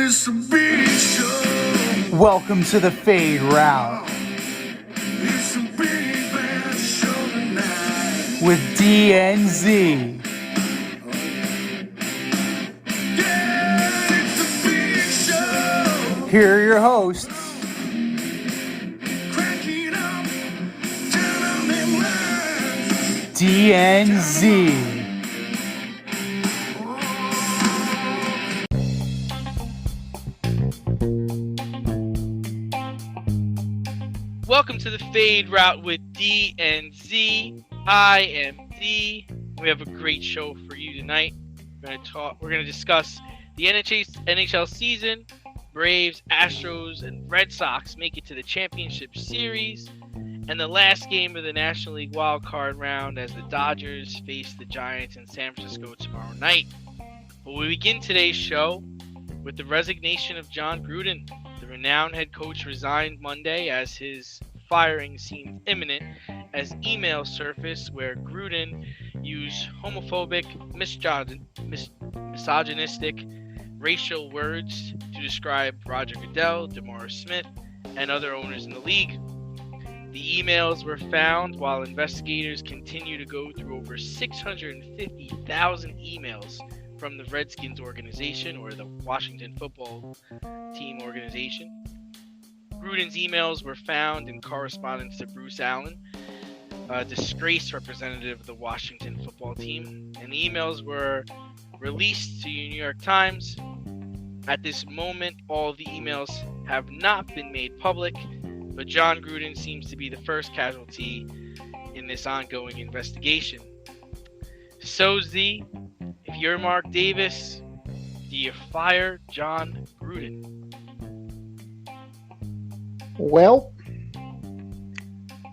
It's a big show. Welcome to the Fade Route It's a big bad show tonight. with DNZ. Yeah, it's a big show. Here are your hosts, Crack it up, turn on them lights. DNZ. Welcome to the Fade Route with D and Z. I am D. We have a great show for you tonight. We're going to discuss the NHL season. Braves, Astros, and Red Sox make it to the championship series, and the last game of the National League Wild Card round as the Dodgers face the Giants in San Francisco tomorrow night. But we begin today's show with the resignation of Jon Gruden. The renowned head coach resigned Monday as his firing seemed imminent as emails surfaced where Gruden used homophobic, misogynistic, racial words to describe Roger Goodell, DeMaurice Smith, and other owners in the league. The emails were found while investigators continue to go through over 650,000 emails from the Redskins organization, or the Washington football team organization. Gruden's emails were found in correspondence to Bruce Allen, a disgraced representative of the Washington football team, and the emails were released to the New York Times. At this moment, all of the emails have not been made public, but Jon Gruden seems to be the first casualty in this ongoing investigation. So, Z, if you're Mark Davis, do you fire Jon Gruden? Well,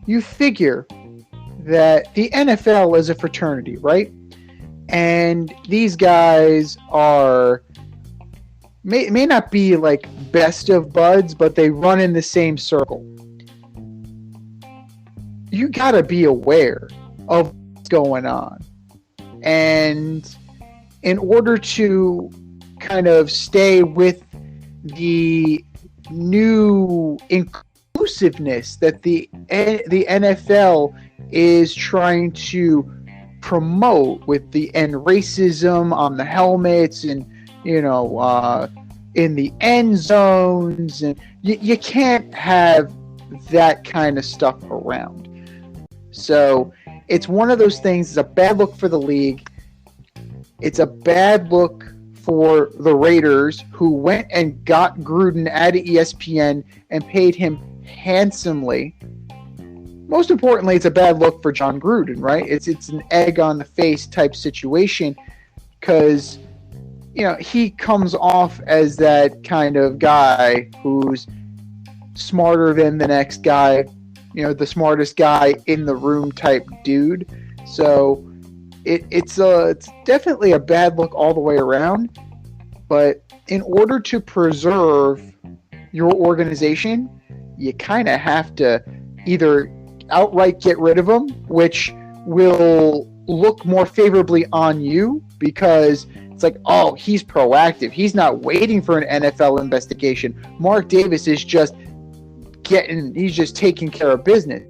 you figure that the NFL is a fraternity, right? And these guys may not be like best of buds, but they run in the same circle. You gotta be aware of what's going on. And in order to kind of stay with the new inclusiveness that the NFL is trying to promote with the end racism on the helmets and in the end zones, and you can't have that kind of stuff around. So it's one of those things. It's a bad look for the league. It's a bad look for the Raiders, who went and got Gruden at ESPN and paid him handsomely. Most importantly, it's a bad look for Jon Gruden, right? It's an egg on the face type situation, because he comes off as that kind of guy who's smarter than the next guy, the smartest guy in the room type dude. So it's definitely a bad look all the way around. But in order to preserve your organization, you kind of have to either outright get rid of him, which will look more favorably on you, because it's like, oh, he's proactive. He's not waiting for an NFL investigation. Mark Davis is just taking care of business.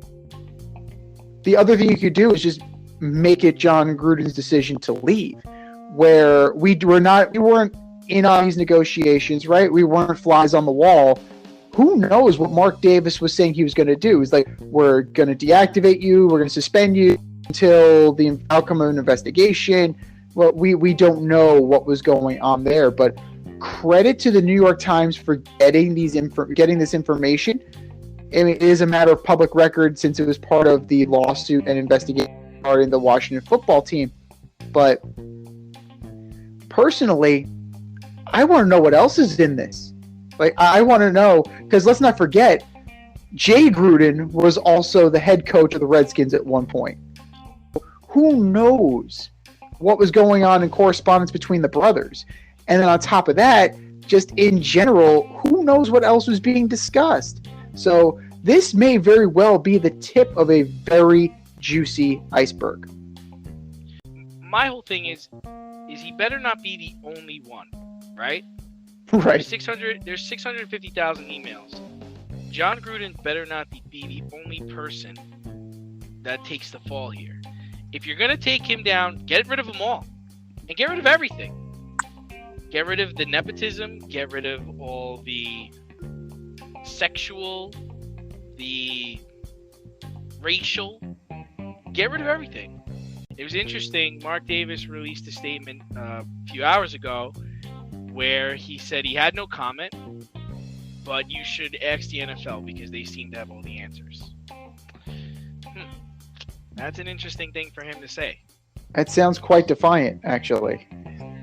The other thing you could do is just make it Jon Gruden's decision to leave, where we weren't in on these negotiations, right? We weren't flies on the wall. Who knows what Mark Davis was saying he was going to do? He's like, we're going to deactivate you, we're going to suspend you until the outcome of an investigation. Well, we don't know what was going on there, but credit to the New York Times for getting this information. I mean, it is a matter of public record since it was part of the lawsuit and investigation regarding the Washington football team. But personally, I want to know what else is in this. Like, I want to know, because let's not forget, Jay Gruden was also the head coach of the Redskins at one point. Who knows what was going on in correspondence between the brothers? And then on top of that, just in general, who knows what else was being discussed? So this may very well be the tip of a very juicy iceberg. My whole thing is he better not be the only one, right? Right. There's 650,000 emails. Jon Gruden better not be the only person that takes the fall here. If you're gonna take him down, get rid of them all, and get rid of everything. Get rid of the nepotism. Get rid of all the sexual, the racial. Get rid of everything. It was interesting. Mark Davis released a statement a few hours ago where he said he had no comment, but you should ask the NFL because they seem to have all the answers. That's an interesting thing for him to say. That sounds quite defiant, actually.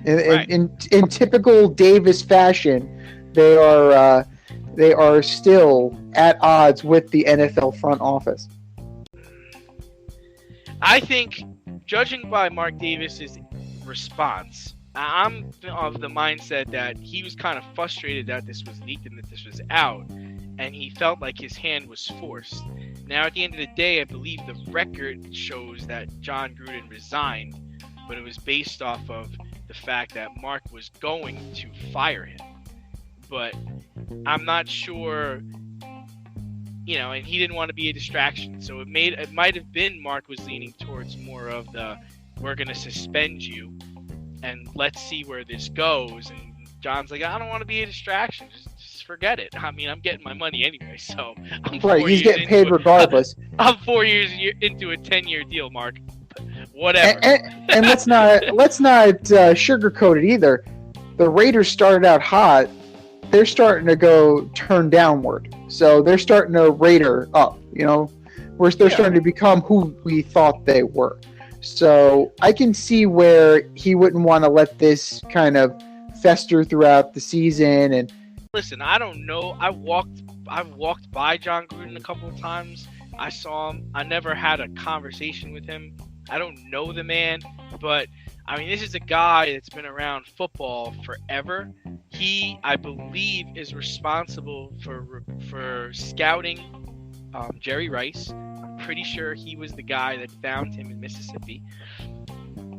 Right. In typical Davis fashion, they are still at odds with the NFL front office. I think, judging by Mark Davis's response, I'm of the mindset that he was kind of frustrated that this was leaked and that this was out, and he felt like his hand was forced. Now, at the end of the day, I believe the record shows that Jon Gruden resigned, but it was based off of the fact that Mark was going to fire him. But I'm not sure, and he didn't want to be a distraction. So it might have been Mark was leaning towards more of the, we're going to suspend you and let's see where this goes. And John's like, I don't want to be a distraction. Just forget it. I mean, I'm getting my money anyway, so I'm Right, he's getting paid regardless. I'm 4 years into a 10-year deal, Mark. Whatever. And let's not sugarcoat it either. The Raiders started out hot. They're starting to go turn downward. So they're starting to Raider up. They're starting to become who we thought they were. So I can see where he wouldn't want to let this kind of fester throughout the season. And listen, I don't know. I've walked by Jon Gruden a couple of times. I saw him. I never had a conversation with him. I don't know the man, but I mean, this is a guy that's been around football forever. He, I believe, is responsible for scouting Jerry Rice. I'm pretty sure he was the guy that found him in Mississippi.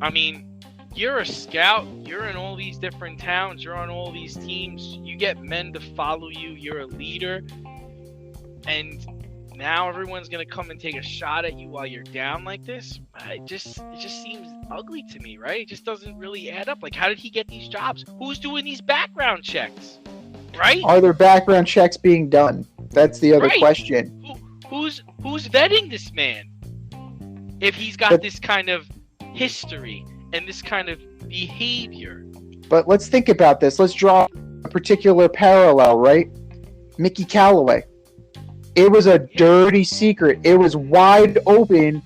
I mean, you're a scout. You're in all these different towns. You're on all these teams. You get men to follow you. You're a leader. And now everyone's going to come and take a shot at you while you're down like this. It just seems ugly to me, right? It just doesn't really add up. Like, how did he get these jobs? Who's doing these background checks? Right? Are there background checks being done? That's the other question. Who's vetting this man? If he's got this kind of history and this kind of behavior. But let's think about this. Let's draw a particular parallel, right? Mickey Callaway. It was a dirty secret. It was wide open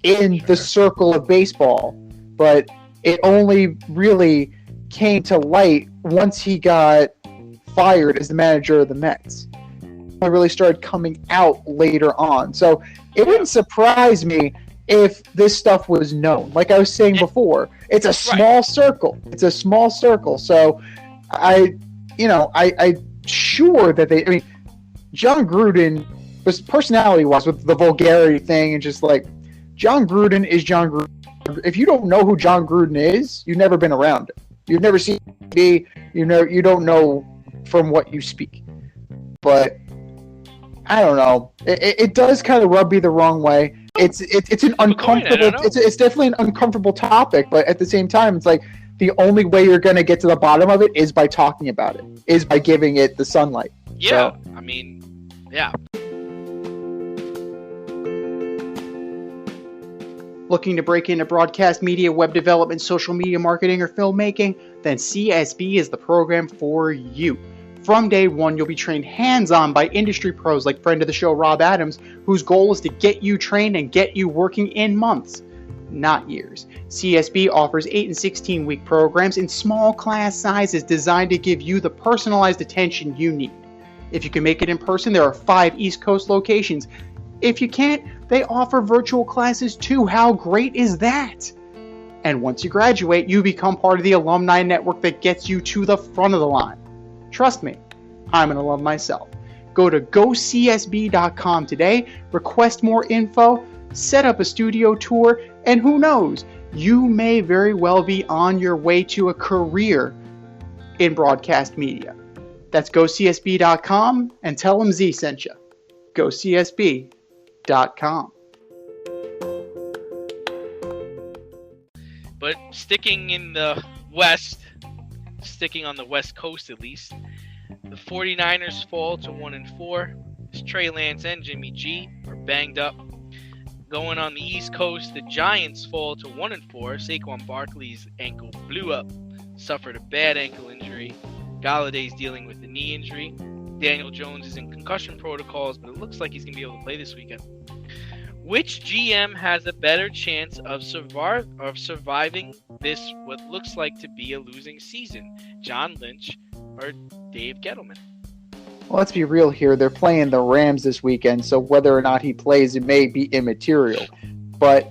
in the circle of baseball. But it only really came to light once he got fired as the manager of the Mets. It really started coming out later on. So it wouldn't surprise me if this stuff was known. Like I was saying before, it's a small circle. It's a small circle. So I'm sure that Jon Gruden, personality-wise, with the vulgarity thing, and just like, Jon Gruden is Jon Gruden. If you don't know who Jon Gruden is, you've never been around him. You've never seen him. You don't know from what you speak. But I don't know. It does kind of rub me the wrong way. It's an uncomfortable. It's definitely an uncomfortable topic, but at the same time, it's like the only way you're going to get to the bottom of it is by talking about it, is by giving it the sunlight. Yeah, so. I mean, yeah. Looking to break into broadcast media, web development, social media marketing, or filmmaking? Then CSB is the program for you. From day one, you'll be trained hands-on by industry pros like friend of the show Rob Adams, whose goal is to get you trained and get you working in months, not years. CSB offers 8 and 16-week programs in small class sizes designed to give you the personalized attention you need. If you can make it in person, there are 5 East Coast locations. If you can't, they offer virtual classes too. How great is that? And once you graduate, you become part of the alumni network that gets you to the front of the line. Trust me, I'm an alum myself. Go to gocsb.com today, request more info, set up a studio tour, and who knows, you may very well be on your way to a career in broadcast media. That's gocsb.com and tell them Z sent you. gocsb.com. But sticking in the West, sticking on the West Coast at least, the 49ers fall to 1-4. Trey Lance and Jimmy G are banged up. Going on the East Coast, the Giants fall to 1-4. Saquon Barkley's ankle blew up, suffered a bad ankle injury. Galladay's dealing with the knee injury. Daniel Jones is in concussion protocols, but it looks like he's going to be able to play this weekend. Which GM has a better chance of surviving this, what looks like to be a losing season? John Lynch or Dave Gettleman? Well, let's be real here. They're playing the Rams this weekend, so whether or not he plays, it may be immaterial. But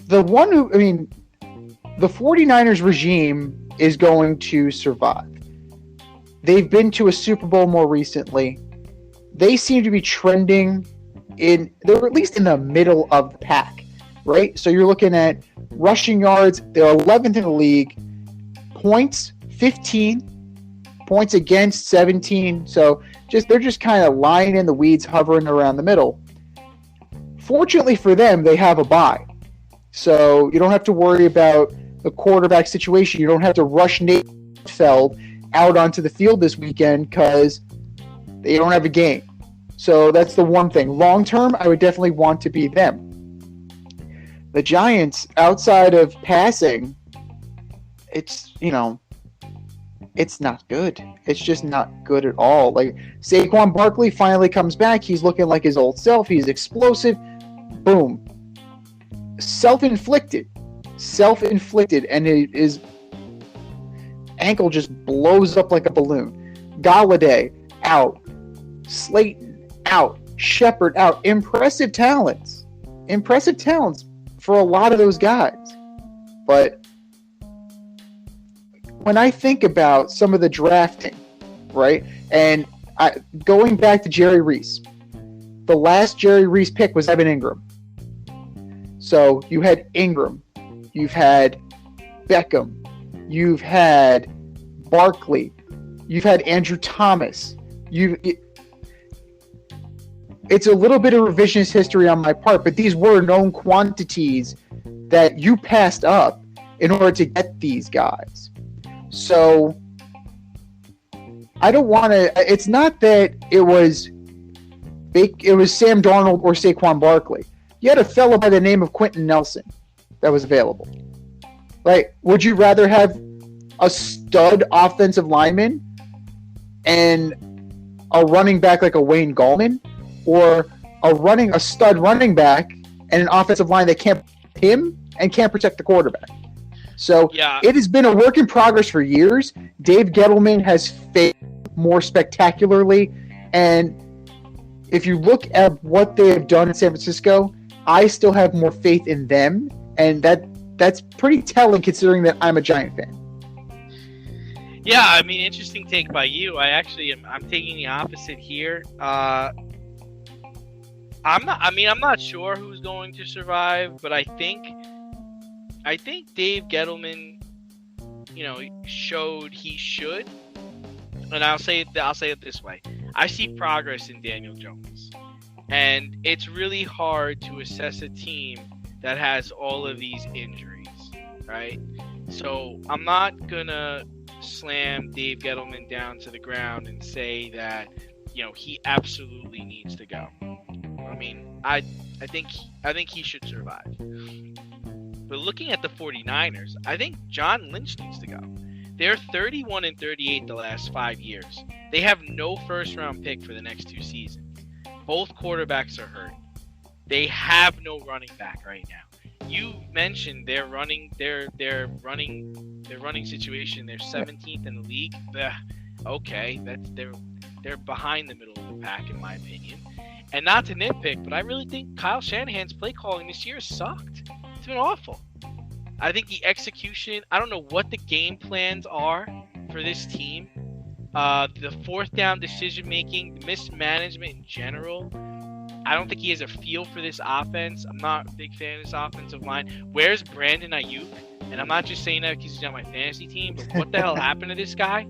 the 49ers regime is going to survive. They've been to a Super Bowl more recently. They seem to be trending they're at least in the middle of the pack, right? So you're looking at rushing yards, they're 11th in the league, points 15, points against 17. So they're just kind of lying in the weeds, hovering around the middle. Fortunately for them, they have a bye. So you don't have to worry about the quarterback situation. You don't have to rush Nate Feld out onto the field this weekend because they don't have a game. So that's the one thing. Long term, I would definitely want to be them. The Giants, outside of passing, it's not good. It's just not good at all. Like, Saquon Barkley finally comes back. He's looking like his old self. He's explosive. Boom. Self-inflicted, and his ankle just blows up like a balloon. Galladay out, Slayton out, Shepard out. Impressive talents for a lot of those guys. But when I think about some of the drafting, right, and going back to Jerry Reese, the last Jerry Reese pick was Evan Ingram. So you had Ingram, you've had Beckham, you've had Barkley, you've had Andrew Thomas. It's a little bit of revisionist history on my part, but these were known quantities that you passed up in order to get these guys. So I don't want to. It's not that it was Sam Darnold or Saquon Barkley. You had a fellow by the name of Quentin Nelson that was available. Right? Would you rather have a stud offensive lineman and a running back like a Wayne Gallman, or a stud running back and an offensive line that can't protect him and can't protect the quarterback? So It has been a work in progress for years. Dave Gettleman has failed more spectacularly, and if you look at what they have done in San Francisco, I still have more faith in them, and that's pretty telling considering that I'm a Giant fan. Yeah, I mean, interesting take by you. I'm taking the opposite here. I'm not sure who's going to survive, but I think Dave Gettleman, showed he should. And I'll say it this way. I see progress in Daniel Jones. And it's really hard to assess a team that has all of these injuries, right? So I'm not going to slam Dave Gettleman down to the ground and say that, he absolutely needs to go. I mean, I think he should survive. But looking at the 49ers, I think John Lynch needs to go. They're 31-38 the last 5 years. They have no first-round pick for the next 2 seasons. Both quarterbacks are hurt. They have no running back right now. You mentioned their running situation. They're 17th in the league. Okay, they're behind the middle of the pack in my opinion. And not to nitpick, but I really think Kyle Shanahan's play calling this year sucked. It's been awful. I think the execution, I don't know what the game plans are for this team. The fourth down decision making, the mismanagement in general. I don't think he has a feel for this offense. I'm not a big fan of this offensive line. Where's Brandon Ayuk? And I'm not just saying that because he's on my fantasy team, but what the hell happened to this guy?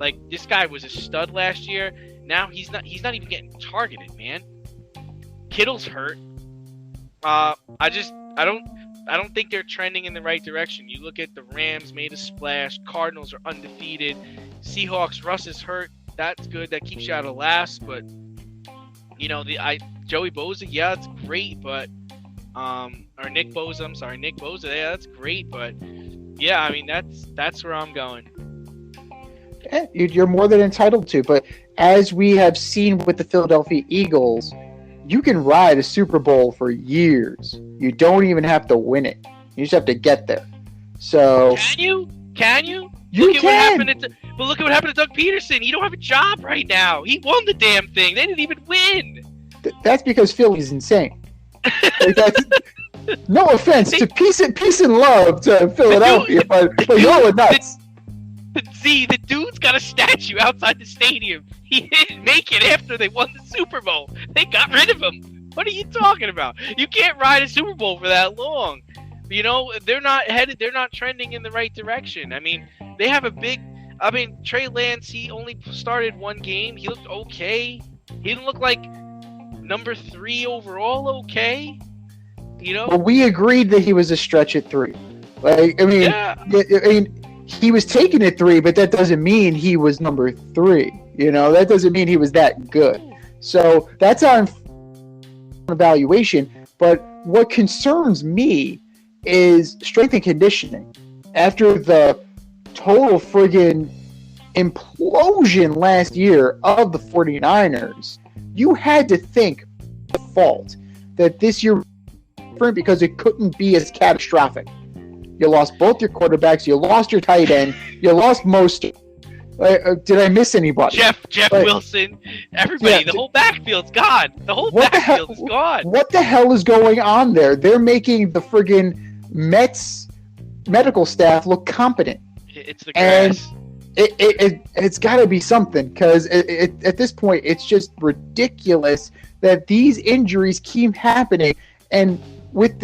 Like, this guy was a stud last year. Now he's not even getting targeted, man. Kittle's hurt. I don't think they're trending in the right direction. You look at the Rams made a splash. Cardinals are undefeated. Seahawks, Russ is hurt. That's good. That keeps you out of last. But Joey Bosa, yeah, it's great. But or Nick Bosa, I'm sorry, Nick Bosa, yeah, that's great. But yeah, I mean that's where I'm going. You're more than entitled to. But as we have seen with the Philadelphia Eagles, you can ride a Super Bowl for years. You don't even have to win it. You just have to get there. So Can you? You look at can. what happened but look at what happened to Doug Peterson. He don't have a job right now. He won the damn thing. They didn't even win. That's because Philly's insane. Like, no offense to peace and love to Philadelphia, but y'all are nuts. The dude's got a statue outside the stadium. He didn't make it after they won the Super Bowl. They got rid of him. What are you talking about? You can't ride a Super Bowl for that long. They're not trending in the right direction. I mean, they have Trey Lance, he only started one game. He looked okay. He didn't look like number 3 overall okay. But we agreed that he was a stretch at 3. Like, I mean, Yeah. He was taking it 3, but that doesn't mean he was number 3. That doesn't mean he was that good. So that's our evaluation. But what concerns me is strength and conditioning. After the total friggin' implosion last year of the 49ers, you had to think the fault that this year was different because it couldn't be as catastrophic. You lost both your quarterbacks. You lost your tight end. You lost most. Did I miss anybody? Jeff Wilson, everybody. Yeah, the whole backfield's gone. The whole backfield is gone. What the hell is going on there? They're making the friggin' Mets medical staff look competent. It's the grass. It's got to be something, because at this point it's just ridiculous that these injuries keep happening, and with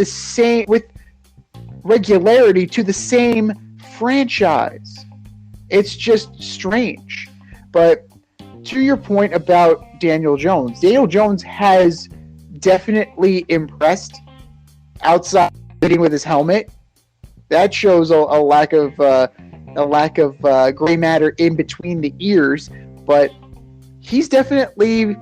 regularity to the same franchise. It's just strange. But to your point about Daniel Jones has definitely impressed outside hitting with his helmet. That shows a lack of gray matter in between the ears, but he's definitely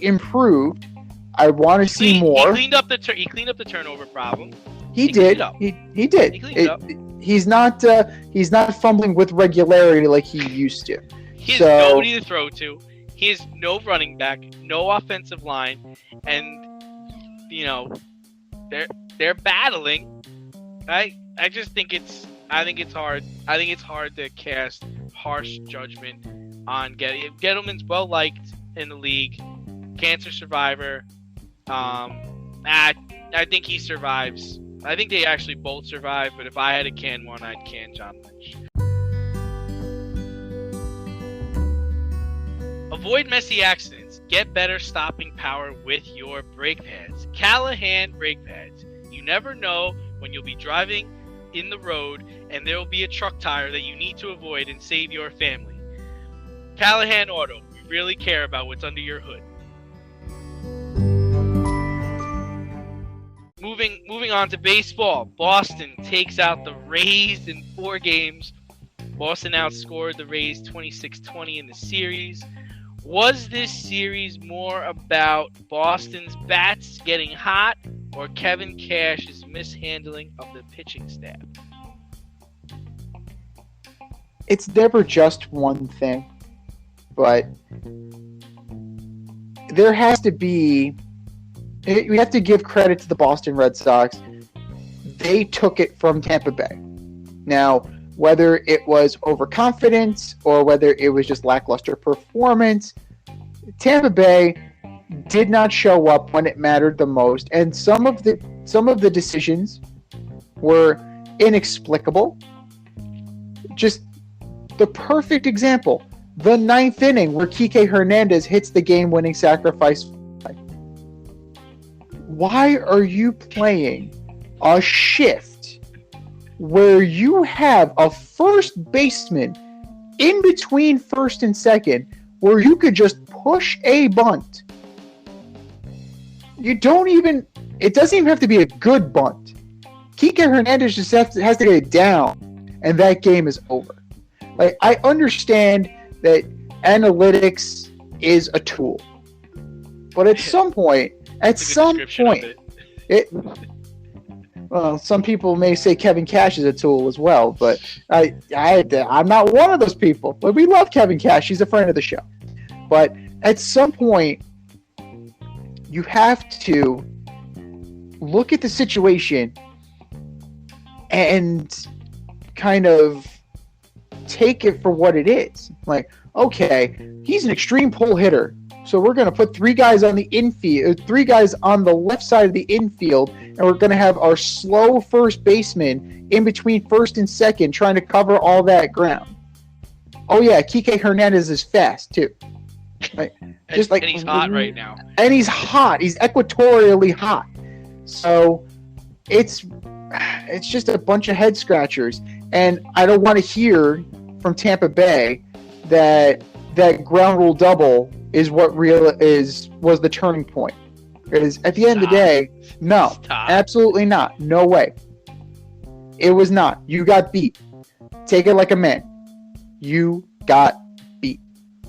improved. I want to see more. He cleaned up the turnover problem. He did. He did. He cleaned it up. He's not fumbling with regularity like he used to. He has nobody to throw to. He has no running back, no offensive line, and they're battling. I think it's hard. I think it's hard to cast harsh judgment on Gettleman. Gettleman's well liked in the league, cancer survivor. I think he survives. I think they actually both survive, but if I had to can one, I'd can John Lynch. Avoid messy accidents. Get better stopping power with your brake pads. Callahan brake pads. You never know when you'll be driving in the road and there will be a truck tire that you need to avoid and save your family. Callahan Auto. We really care about what's under your hood. Moving on to baseball. Boston takes out the Rays in 4 games. Boston outscored the Rays 26-20 in the series. Was this series more about Boston's bats getting hot or Kevin Cash's mishandling of the pitching staff? It's never just one thing, but there has to be. We have to give credit to the Boston Red Sox. They took it from Tampa Bay. Now, whether it was overconfidence or whether it was just lackluster performance, Tampa Bay did not show up when it mattered the most, and some of the decisions were inexplicable. Just the perfect example, the 9th inning where Kike Hernandez hits the game-winning sacrifice. Why are you playing a shift where you have a first baseman in between first and second where you could just push a bunt. You don't even, it doesn't even have to be a good bunt. Kike Hernandez just has to get it down, and that game is over. Like, I understand that analytics is a tool, but at some point, well, some people may say Kevin Cash is a tool as well, but I'm not one of those people. But we love Kevin Cash; he's a friend of the show. But at some point, you have to look at the situation and kind of take it for what it is. Like, okay, he's an extreme pull hitter, so we're going to put 3 guys on the infield, 3 guys on the left side of the infield, and we're going to have our slow first baseman in between first and second trying to cover all that ground. Oh yeah, Kike Hernandez is fast too. Like, and he's hot right now. And he's hot. He's equatorially hot. So it's just a bunch of head scratchers. And I don't want to hear from Tampa Bay that ground rule double is what was the turning point. Because at the end of the day, no, absolutely not. No way. It was not. You got beat. Take it like a man. You got beat.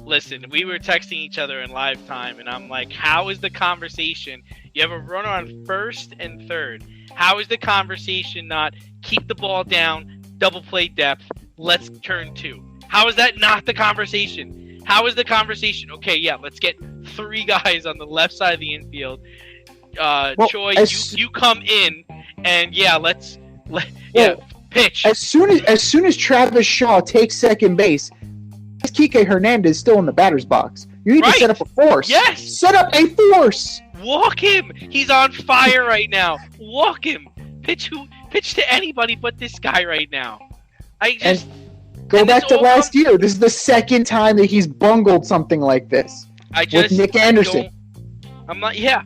Listen, we were texting each other in live time, and I'm like, how is the conversation? You have a runner on first and third. How is the conversation not keep the ball down, double play depth, let's turn 2? How is that not the conversation? How is the conversation? Okay, yeah, let's get 3 guys on the left side of the infield. Choi, you come in, and yeah, pitch. As soon as Travis Shaw takes second base, Kike Hernandez is still in the batter's box. You need to set up a force. Yes! Set up a force! Walk him! He's on fire right now. Walk him! Pitch to anybody but this guy right now. Go back to last year. This is the second time that he's bungled something like this. With Nick Anderson. I'm not. Yeah,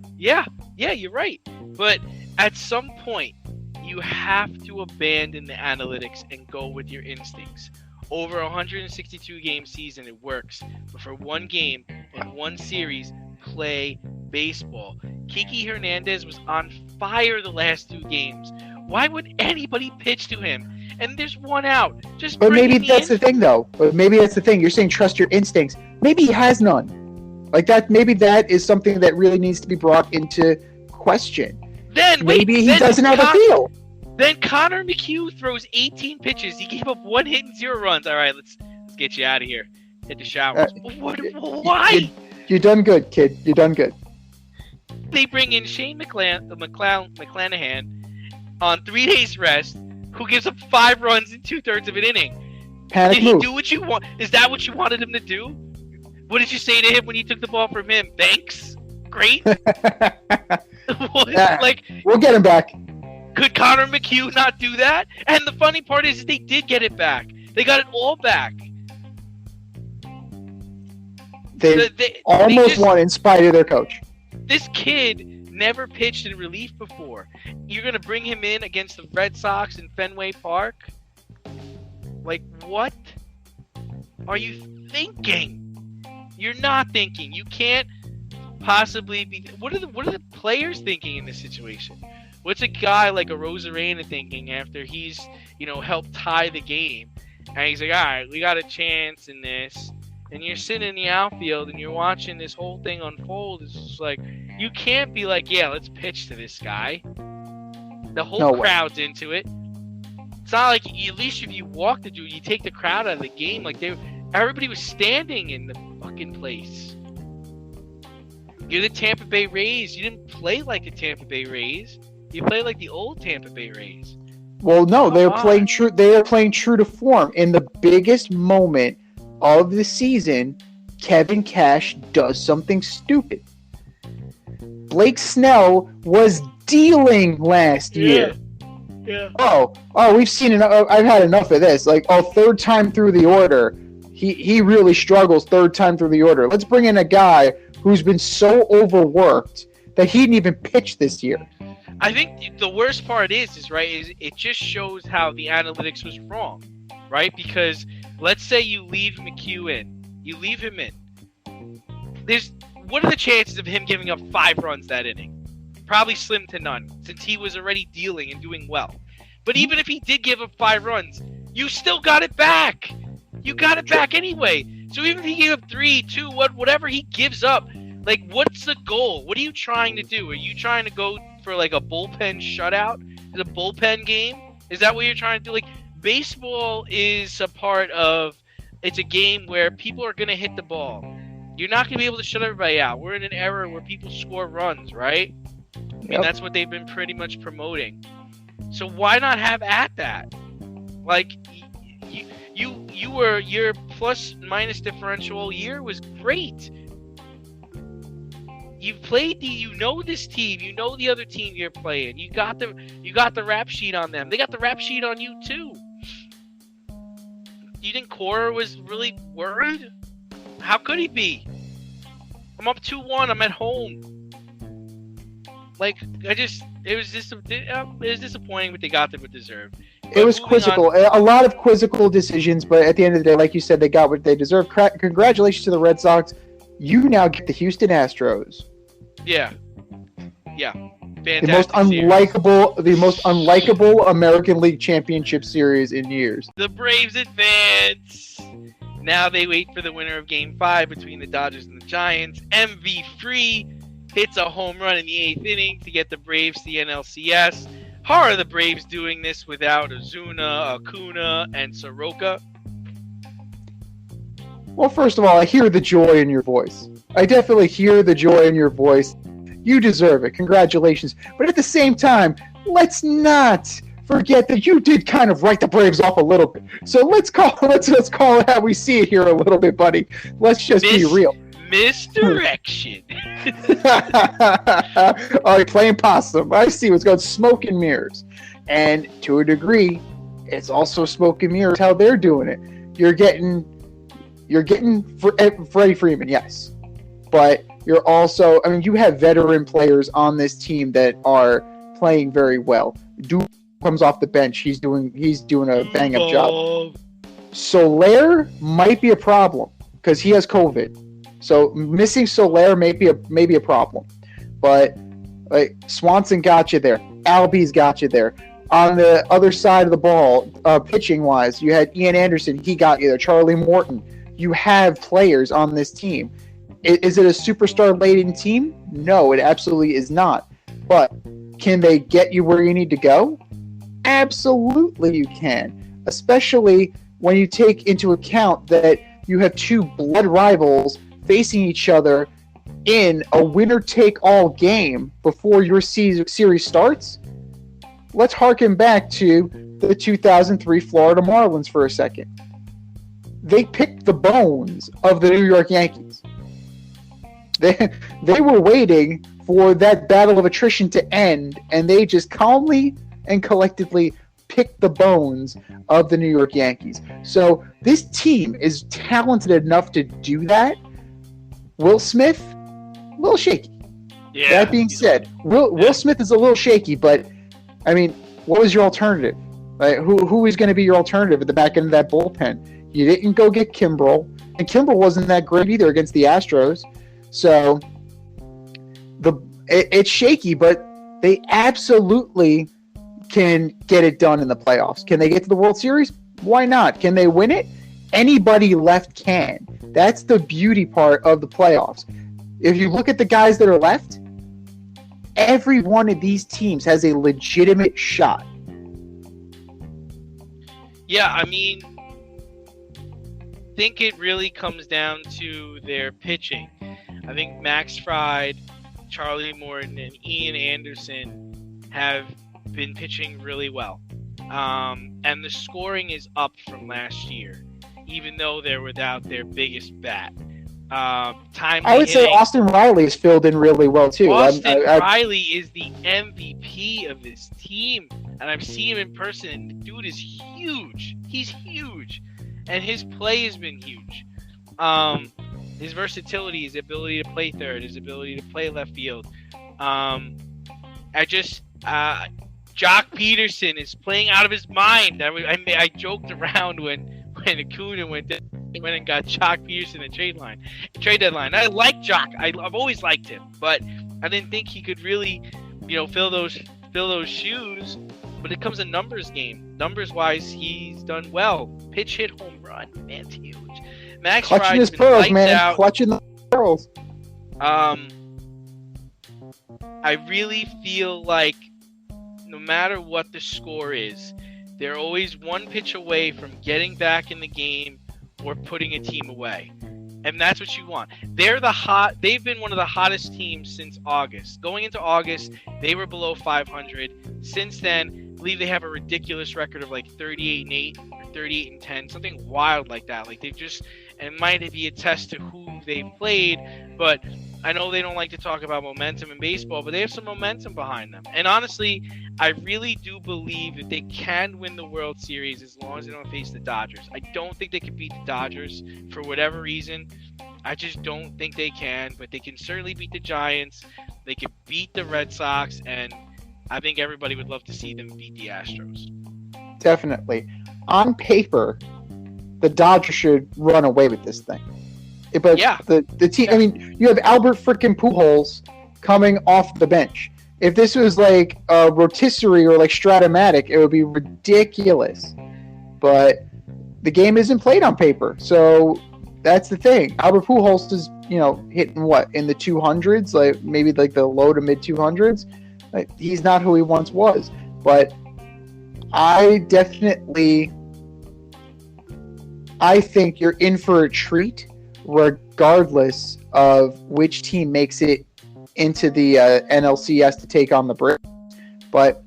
you're right. But at some point, you have to abandon the analytics and go with your instincts. Over a 162 game season, it works. But for one game and one series, play baseball. Kike Hernandez was on fire the last 2 games. Why would anybody pitch to him? And there's 1 out. But maybe that's the thing, though. But maybe that's the thing. You're saying trust your instincts. Maybe he has none. Like that. Maybe that is something that really needs to be brought into question. Maybe he doesn't have a feel. Then Connor McHugh throws 18 pitches. He gave up 1 hit and 0 runs. All right, let's get you out of here. Hit the shower. Why? You're done good, kid. You're done good. They bring in Shane McClanahan on 3 days rest, who gives up 5 runs in 2/3 of an inning. Did he do what you want? Is that what you wanted him to do? What did you say to him when you took the ball from him? Thanks. Great. We'll get him back. Could Connor McHugh not do that? And the funny part is they did get it back. They got it all back. They almost won in spite of their coach. This kid never pitched in relief before. You're going to bring him in against the Red Sox in Fenway Park? Like, what are you thinking? You're not thinking. You can't possibly be... What are the players thinking in this situation? What's a guy like a Rosarena thinking after he's, helped tie the game? And he's like, all right, we got a chance in this. And you're sitting in the outfield and you're watching this whole thing unfold. It's just like, you can't be like, yeah, let's pitch to this guy. The whole crowd's into it. It's not like, at least if you walk the dude, you take the crowd out of the game. Like, everybody was standing in the fucking place. You're the Tampa Bay Rays. You didn't play like the Tampa Bay Rays. You play like the old Tampa Bay Rays. Well, no, they're playing true. They are playing true to form. In the biggest moment of the season, Kevin Cash does something stupid. Blake Snell was dealing last year. Yeah. Oh, we've seen enough. I've had enough of this. Like, third time through the order, he really struggles. Third time through the order. Let's bring in a guy who's been so overworked that he didn't even pitch this year. I think the worst part is it just shows how the analytics was wrong, right? Because let's say you leave McHugh in. You leave him in. What are the chances of him giving up 5 runs that inning? Probably slim to none, since he was already dealing and doing well. But even if he did give up 5 runs, you still got it back. You got it back anyway. So even if he gave up 3, 2, whatever he gives up, like, what's the goal? What are you trying to do? Are you trying to go for like a bullpen shutout? Is a bullpen game? Is that what you're trying to do? Like, baseball is a part of. It's a game where people are gonna hit the ball. You're not going to be able to shut everybody out. We're in an era where people score runs, right? I mean, that's what they've been pretty much promoting. So why not have at that? Like, your plus minus differential all year was great. You've played you know this team, you know the other team you're playing. You got the rap sheet on them. They got the rap sheet on you too. You think Cora was really worried? How could he be? I'm up 2-1. I'm at home. Like, it was disappointing, but they got what they deserved. It was quizzical. A lot of quizzical decisions, but at the end of the day, like you said, they got what they deserved. Congratulations to the Red Sox. You now get the Houston Astros. Yeah. Fantastic. The most unlikable American League Championship series in years. The Braves advance. Now they wait for the winner of Game 5 between the Dodgers and the Giants. MV Free hits a home run in the 8th inning to get the Braves to the NLCS. How are the Braves doing this without Ozuna, Acuna, and Soroka? Well, first of all, I hear the joy in your voice. I definitely hear the joy in your voice. You deserve it. Congratulations. But at the same time, let's not forget that you did kind of write the Braves off a little bit. So let's call it how we see it here a little bit, buddy. Let's just be real. Misdirection. All right, playing possum. I see what's going. Smoke and mirrors, and to a degree, it's also smoke and mirrors how they're doing it. You're getting Freddie Freeman, yes, but you're also. I mean, you have veteran players on this team that are playing very well. Comes off the bench. He's doing a bang up job. Soler might be a problem because he has COVID. So missing Soler may be a problem. But like Swanson got you there. Albies got you there. On the other side of the ball, pitching wise, you had Ian Anderson, he got you there. Charlie Morton. You have players on this team. Is it a superstar laden team? No, it absolutely is not. But can they get you where you need to go? Absolutely you can, especially when you take into account that you have 2 blood rivals facing each other in a winner-take-all game before your series starts. Let's harken back to the 2003 Florida Marlins for a second. They picked the bones of the New York Yankees. They were waiting for that battle of attrition to end, and they just calmly and collectively pick the bones of the New York Yankees. So this team is talented enough to do that. Will Smith, a little shaky. Yeah. That being said, Will Smith is a little shaky, but I mean, what was your alternative? Like, who is going to be your alternative at the back end of that bullpen? You didn't go get Kimbrel, and Kimbrel wasn't that great either against the Astros. So it's shaky, but they absolutely can get it done in the playoffs. Can they get to the World Series? Why not? Can they win it? Anybody left can. That's the beauty part of the playoffs. If you look at the guys that are left, every one of these teams has a legitimate shot. Yeah, I mean, I think it really comes down to their pitching. I think Max Fried, Charlie Morton, and Ian Anderson have been pitching really well. And the scoring is up from last year, even though they're without their biggest bat. I would say Austin Riley has filled in really well, too. Austin Riley is the MVP of this team, and I've seen him in person, and the dude is huge. He's huge, and his play has been huge. His versatility, his ability to play third, his ability to play left field. Jock Peterson is playing out of his mind. I joked around when Acuna went and got Jock Peterson at trade deadline. I like Jock. I've always liked him, but I didn't think he could really, fill those shoes. But it comes a numbers game. Numbers wise, he's done well. Pitch hit, home run, man's huge. Max Clutching Fried's his been pearls, lights man. out. Clutching the pearls. I really feel like no matter what the score is, they're always one pitch away from getting back in the game or putting a team away. And that's what you want. They've been one of the hottest teams since August. Going into August, they were below 500. Since then, I believe they have a ridiculous record of like 38-8 or 38-10, something wild like that. Like they've just, and it might be a test to who they've played, but I know they don't like to talk about momentum in baseball, but they have some momentum behind them. And honestly, I really do believe that they can win the World Series as long as they don't face the Dodgers. I don't think they can beat the Dodgers for whatever reason. I just don't think they can, but they can certainly beat the Giants. They can beat the Red Sox, and I think everybody would love to see them beat the Astros. Definitely. On paper, the Dodgers should run away with this thing. But Yeah. the team, I mean, you have Albert frickin' Pujols coming off the bench. If this was like a rotisserie or like Stratomatic, it would be ridiculous. But the game isn't played on paper, so that's the thing. Albert Pujols is, hitting what in the 200s, like maybe like the low to mid 200s. Like, he's not who he once was. But I think you're in for a treat, regardless of which team makes it into the NLCS to take on the Braves. But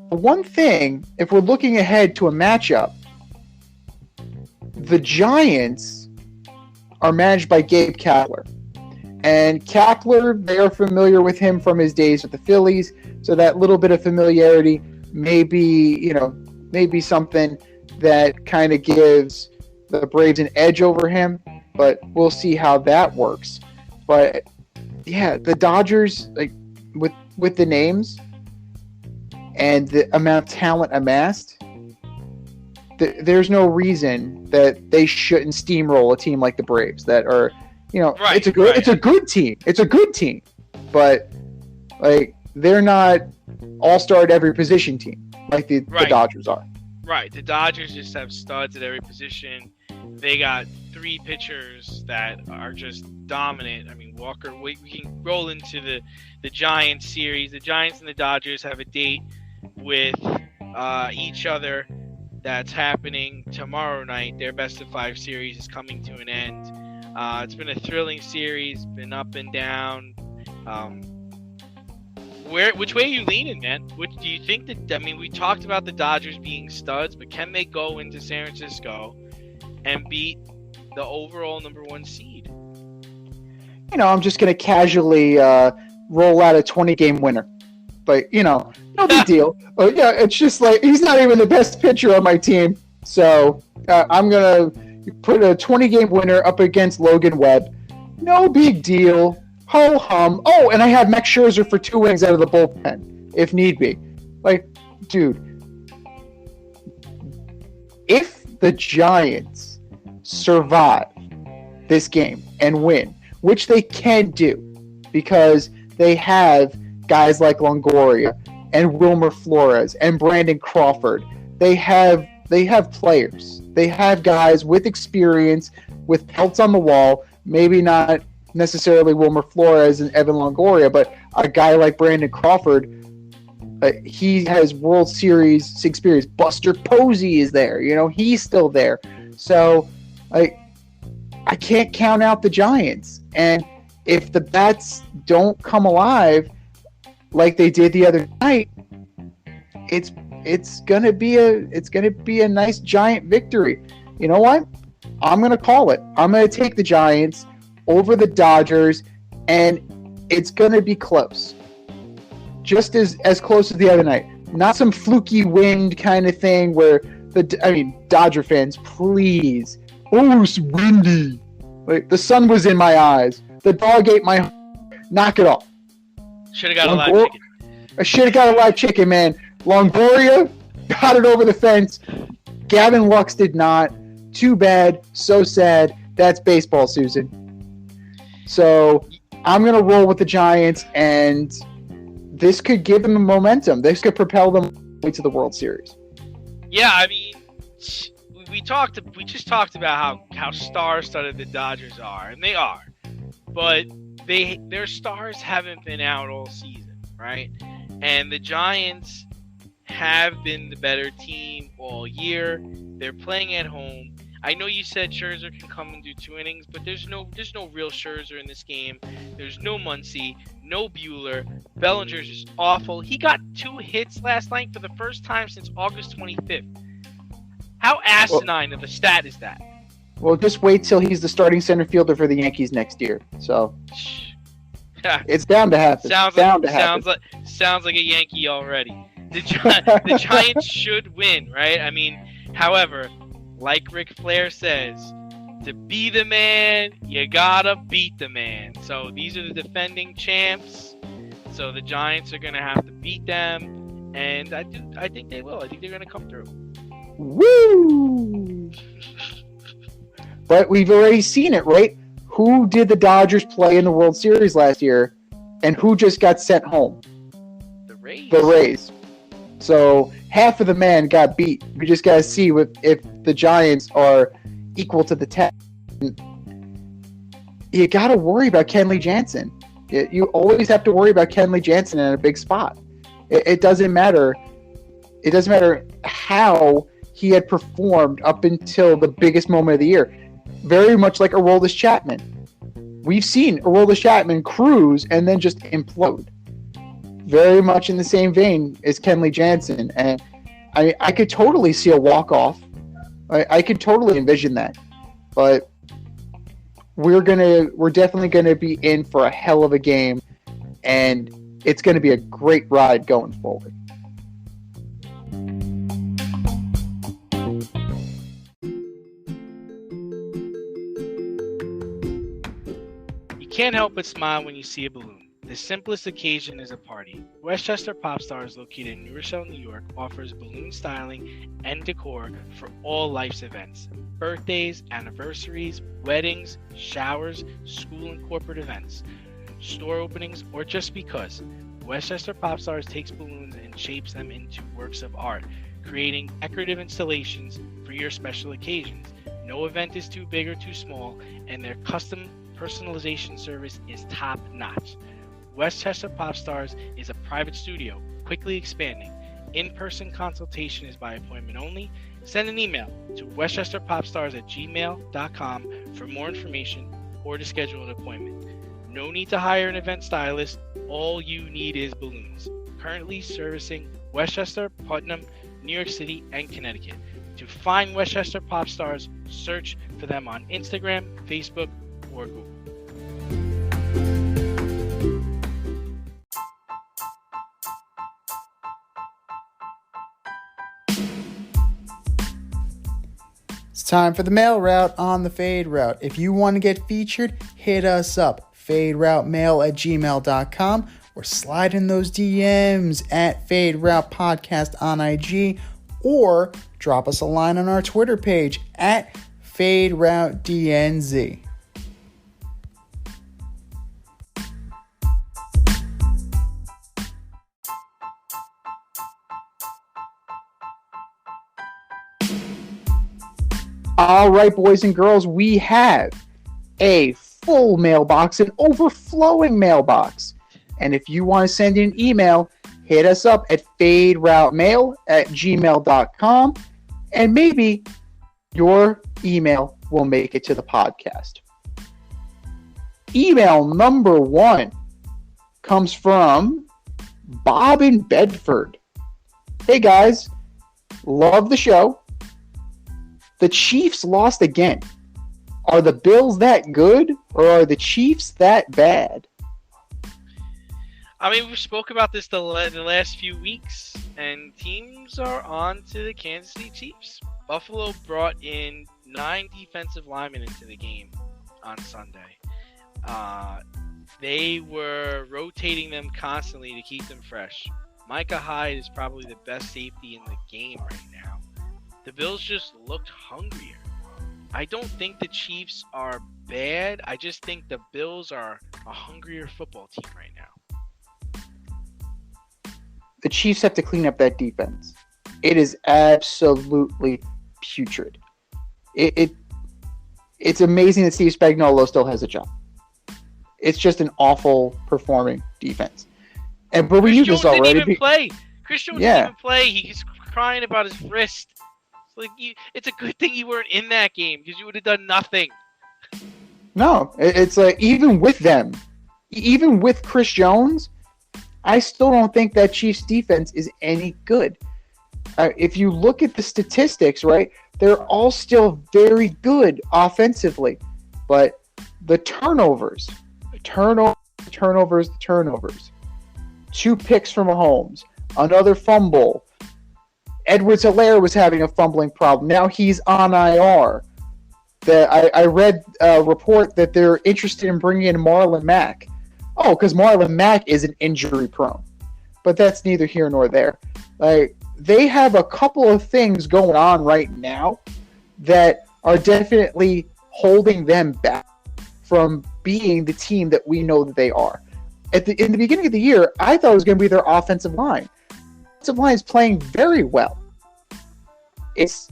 one thing, if we're looking ahead to a matchup, the Giants are managed by Gabe Kapler. And Kapler, they are familiar with him from his days with the Phillies, so that little bit of familiarity may be something that kind of gives the Braves an edge over him, but we'll see how that works. But yeah, the Dodgers, like with the names and the amount of talent amassed, there's no reason that they shouldn't steamroll a team like the Braves that are, Right, it's a good team. It's a good team, but like they're not all-star at every position team like the Dodgers are. Right. The Dodgers just have studs at every position. They got three pitchers that are just dominant. I mean, Walker, we can roll into the Giants series. The Giants and the Dodgers have a date with each other that's happening tomorrow night. Their best-of-5 series is coming to an end. It's been a thrilling series, been up and down. Which way are you leaning, man? Which do you think that? I mean, we talked about the Dodgers being studs, but can they go into San Francisco and beat the overall number 1 seed? I'm just gonna casually roll out a 20-game winner, but no big deal. Yeah, it's just like he's not even the best pitcher on my team, so I'm gonna put a 20-game winner up against Logan Webb. No big deal. Ho hum. Oh, and I have Max Scherzer for 2 innings out of the bullpen, if need be. Like, dude, if the Giants survive this game and win, which they can do, because they have guys like Longoria and Wilmer Flores and Brandon Crawford. They have players. They have guys with experience, with pelts on the wall. Maybe not necessarily Wilmer Flores and Evan Longoria, but a guy like Brandon Crawford, he has World Series experience. Buster Posey is there. He's still there. So I can't count out the Giants. And if the bats don't come alive like they did the other night, it's gonna be a nice Giant victory. You know what? I'm gonna call it. I'm gonna take the Giants over the Dodgers, and it's gonna be close. Just as close as the other night. Not some fluky wind kind of thing where Dodger fans, please. Oh, it's windy. Like, the sun was in my eyes. The dog ate my. Knock it off. Should have got a live ticket. I should have got a live chicken, man. Longoria got it over the fence. Gavin Lux did not. Too bad. So sad. That's baseball, Susan. So I'm going to roll with the Giants, and this could give them momentum. This could propel them to the World Series. Yeah, I mean, we just talked about how star-studded the Dodgers are, and they are. But their stars haven't been out all season, right? And the Giants have been the better team all year. They're playing at home. I know you said Scherzer can come and do 2 innings, but there's no real Scherzer in this game. There's no Muncy, no Bueller. Bellinger's just awful. He got 2 hits last night for the first time since August 25th. How asinine of a stat is that? Well, just wait till he's the starting center fielder for the Yankees next year. So it's bound to happen. Sounds like a Yankee already. The Giants should win, right? I mean, however, like Ric Flair says, to be the man, you gotta beat the man. So these are the defending champs. So the Giants are gonna have to beat them, and I think they will. I think they're gonna come through. Woo! But we've already seen it, right? Who did the Dodgers play in the World Series last year, and who just got sent home? The Rays. The Rays. So half of the man got beat. We just got to see if the Giants are equal to the test. You got to worry about Kenley Jansen. You always have to worry about Kenley Jansen in a big spot. It doesn't matter. It doesn't matter how he had performed up until the biggest moment of the year. Very much like Aroldis Chapman. We've seen Aroldis Chapman cruise and then just implode. Very much in the same vein as Kenley Jansen. And I could totally see a walk-off. I could totally envision that. But we're definitely gonna be in for a hell of a game, and it's gonna be a great ride going forward. You can't help but smile when you see a balloon. The simplest occasion is a party. Westchester Pop Stars, located in New Rochelle, New York, offers balloon styling and decor for all life's events. Birthdays, anniversaries, weddings, showers, school and corporate events, store openings, or just because. Westchester Pop Stars takes balloons and shapes them into works of art, creating decorative installations for your special occasions. No event is too big or too small, and their custom personalization service is top-notch. Westchester Pop Stars is a private studio, quickly expanding. In-person consultation is by appointment only. Send an email to westchesterpopstars@gmail.com for more information or to schedule an appointment. No need to hire an event stylist. All you need is balloons. Currently servicing Westchester, Putnam, New York City, and Connecticut. To find Westchester Pop Stars, search for them on Instagram, Facebook, or Google. It's time for the mail route on the Fade Route. If you want to get featured, hit us up, faderoutemail@gmail.com, or slide in those DMs at Fade Route Podcast on IG, or drop us a line on our Twitter page at Fade Route DNZ. All right, boys and girls, we have a full mailbox, an overflowing mailbox. And if you want to send in an email, hit us up at faderoutemail@gmail.com, and maybe your email will make it to the podcast. Email number 1 comes from Bob in Bedford. Hey guys, love the show. The Chiefs lost again. Are the Bills that good, or are the Chiefs that bad? I mean, we spoke about this the last few weeks, and teams are on to the Kansas City Chiefs. Buffalo brought in 9 defensive linemen into the game on Sunday. They were rotating them constantly to keep them fresh. Micah Hyde is probably the best safety in the game right now. The Bills just looked hungrier. I don't think the Chiefs are bad. I just think the Bills are a hungrier football team right now. The Chiefs have to clean up that defense. It is absolutely putrid. It's amazing that Steve Spagnuolo still has a job. It's just an awful performing defense. But we knew this already. Didn't even play. Chris Jones didn't even play. He's crying about his wrist. It's a good thing you weren't in that game because you would have done nothing. No, it's like even with them, even with Chris Jones, I still don't think that Chiefs defense is any good. If you look at the statistics, right, they're all still very good offensively, but the turnovers. 2 picks from Mahomes, another fumble. Edwards-Helaire was having a fumbling problem. Now he's on IR. I read a report that they're interested in bringing in Marlon Mack. Oh, because Marlon Mack isn't injury prone. But that's neither here nor there. They have a couple of things going on right now that are definitely holding them back from being the team that we know that they are. In the beginning of the year, I thought it was going to be their offensive line. Offensive line is playing very well. It's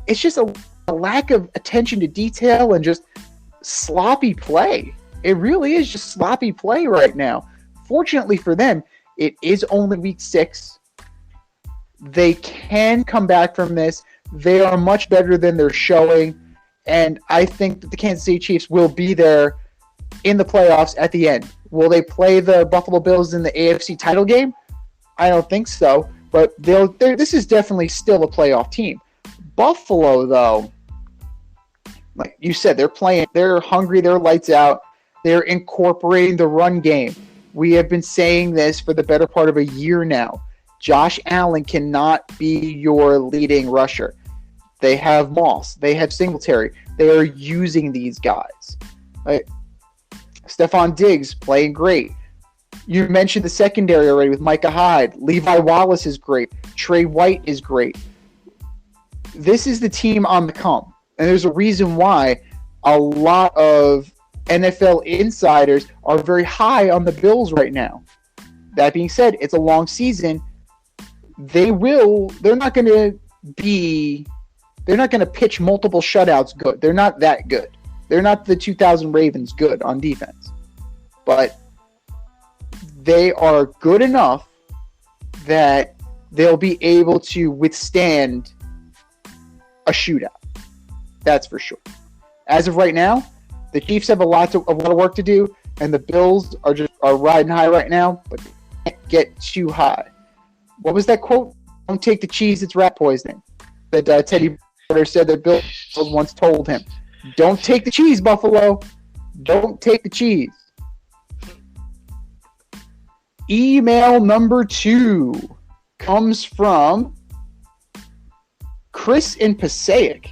just a lack of attention to detail and just sloppy play. It really is just sloppy play right now. Fortunately for them, it is only week 6. They can come back from this. They are much better than they're showing. And I think that the Kansas City Chiefs will be there in the playoffs at the end. Will they play the Buffalo Bills in the AFC title game? I don't think so. But this is definitely still a playoff team. Buffalo, though, like you said, they're hungry, they're lights out. They're incorporating the run game. We have been saying this for the better part of a year now. Josh Allen cannot be your leading rusher. They have Moss. They have Singletary. They are using these guys. Stephon Diggs playing great. You mentioned the secondary already with Micah Hyde. Levi Wallace is great. Trey White is great. This is the team on the come. And there's a reason why a lot of NFL insiders are very high on the Bills right now. That being said, it's a long season. They're not going to pitch multiple shutouts good. They're not that good. They're not the 2000 Ravens good on defense. But they are good enough that they'll be able to withstand a shootout. That's for sure. As of right now, the Chiefs have a lot of work to do, and the Bills are riding high right now, but can't get too high. What was that quote? Don't take the cheese, it's rat poisoning. That Teddy Porter said that Bill once told him. Don't take the cheese, Buffalo. Don't take the cheese. Email number 2 comes from Chris in Passaic.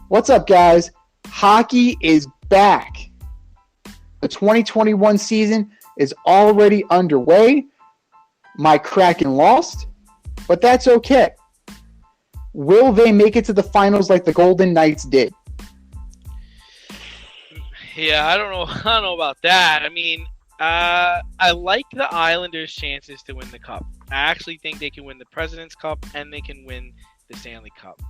What's up, guys? Hockey is back. The 2021 season is already underway. My Kraken lost, but that's okay. Will they make it to the finals like the Golden Knights did? Yeah, I don't know about that. I mean, I like the Islanders' chances to win the Cup. I actually think they can win the President's Cup and they can win the Stanley Cup.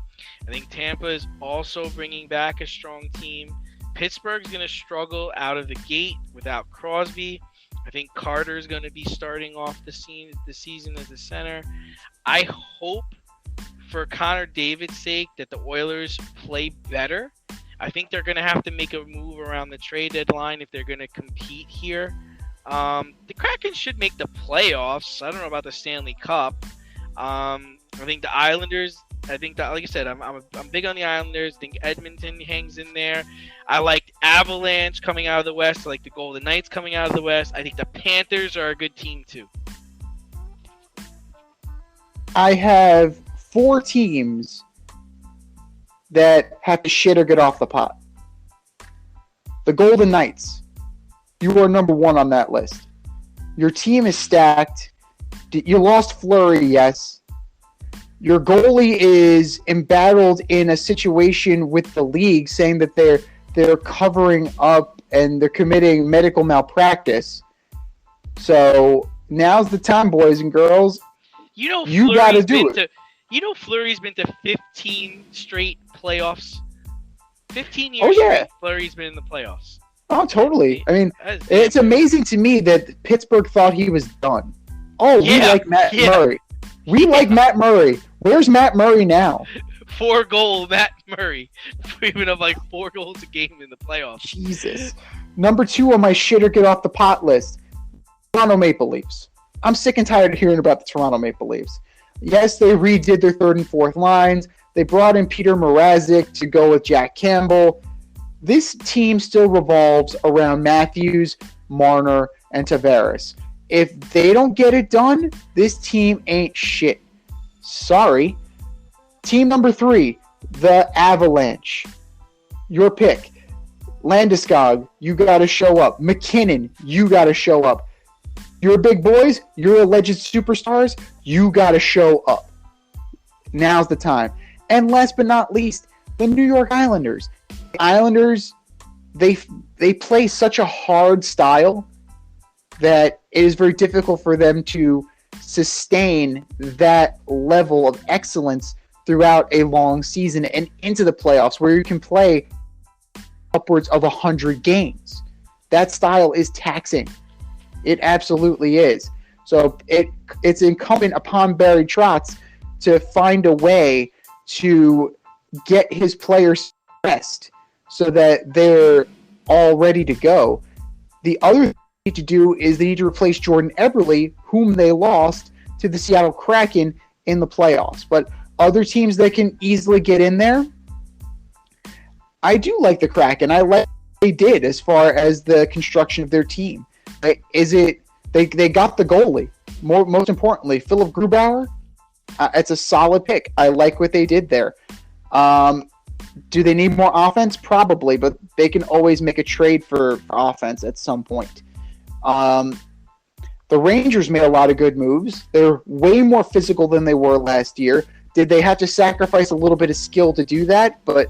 I think Tampa is also bringing back a strong team. Pittsburgh's going to struggle out of the gate without Crosby. I think Carter is going to be starting off the season as a center. I hope, for Connor David's sake, that the Oilers play better. I think they're going to have to make a move around the trade deadline if they're going to compete here. The Kraken should make the playoffs. I don't know about the Stanley Cup. I think the Islanders. Like I said, I'm big on the Islanders. I think Edmonton hangs in there. I liked Avalanche coming out of the West. I like the Golden Knights coming out of the West. I think the Panthers are a good team too. I have 4 teams that have to shit or get off the pot. The Golden Knights. You are number 1 on that list. Your team is stacked. You lost Fleury, yes. Your goalie is embattled in a situation with the league, saying that they're covering up and they're committing medical malpractice. So now's the time, boys and girls. You know, You got to do it. You know, Fleury's been to 15 straight playoffs. 15 years Oh, yeah. straight, Fleury's been in the playoffs. Oh, totally. I mean, That's it's damn good. amazing to me that Pittsburgh thought he was done. Oh, we Yeah, like Matt yeah. Murray. We like Matt Murray. Where's Matt Murray now? 4-goal Matt Murray, putting up like 4 goals a game in the playoffs. Jesus. Number 2 on my shit or get off the pot list, Toronto Maple Leafs. I'm sick and tired of hearing about the Toronto Maple Leafs. Yes, they redid their third and fourth lines. They brought in Peter Mrazek to go with Jack Campbell. This team still revolves around Matthews, Marner, and Tavares. If they don't get it done, this team ain't shit. Sorry. Team number 3, the Avalanche. Your pick. Landeskog, you got to show up. McKinnon, you got to show up. You're big boys, you're alleged superstars, you got to show up. Now's the time. And last but not least, the New York Islanders. Islanders, they play such a hard style that it is very difficult for them to sustain that level of excellence throughout a long season and into the playoffs where you can play upwards of 100 games. That style is taxing. It absolutely is. So it's incumbent upon Barry Trotz to find a way to get his players rest so that they're all ready to go. The other thing they need to do is they need to replace Jordan Eberle, whom they lost to the Seattle Kraken in the playoffs. But other teams that can easily get in there, I do like the Kraken. I like what they did as far as the construction of their team. They got the goalie. Most importantly, Philip Grubauer. It's a solid pick. I like what they did there. Do they need more offense? Probably, but they can always make a trade for offense at some point. The Rangers made a lot of good moves. They're way more physical than they were last year. Did they have to sacrifice a little bit of skill to do that? But,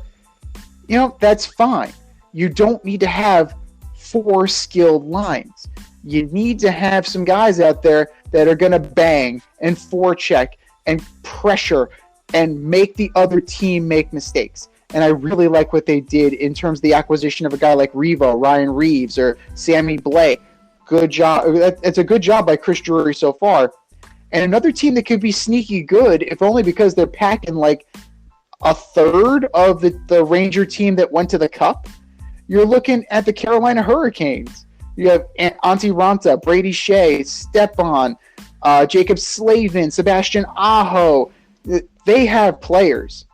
that's fine. You don't need to have 4 skilled lines. You need to have some guys out there that are going to bang and forecheck and pressure and make the other team make mistakes. And I really like what they did in terms of the acquisition of a guy like Ryan Reeves, or Sammy Blais. Good job. It's a good job by Chris Drury so far. And another team that could be sneaky good, if only because they're packing like a third of the Ranger team that went to the Cup. You're looking at the Carolina Hurricanes. You have Antti Ranta, Brady Shea, Stepan, Jacob Slavin, Sebastian Aho. They have players.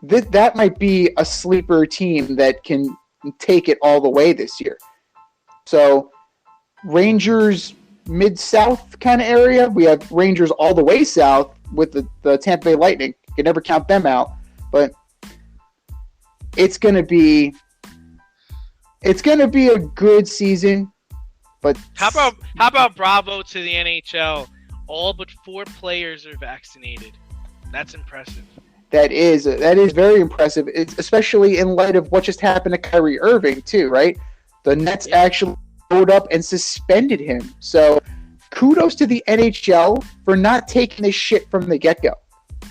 That might be a sleeper team that can take it all the way this year. So, Rangers mid-south kind of area. We have Rangers all the way south with the Tampa Bay Lightning. You can never count them out. But it's going to be a good season. But How about bravo to the NHL? All but 4 players are vaccinated. That's impressive. That is very impressive, especially in light of what just happened to Kyrie Irving too, right? The Nets actually showed up and suspended him. So kudos to the NHL for not taking this shit from the get-go.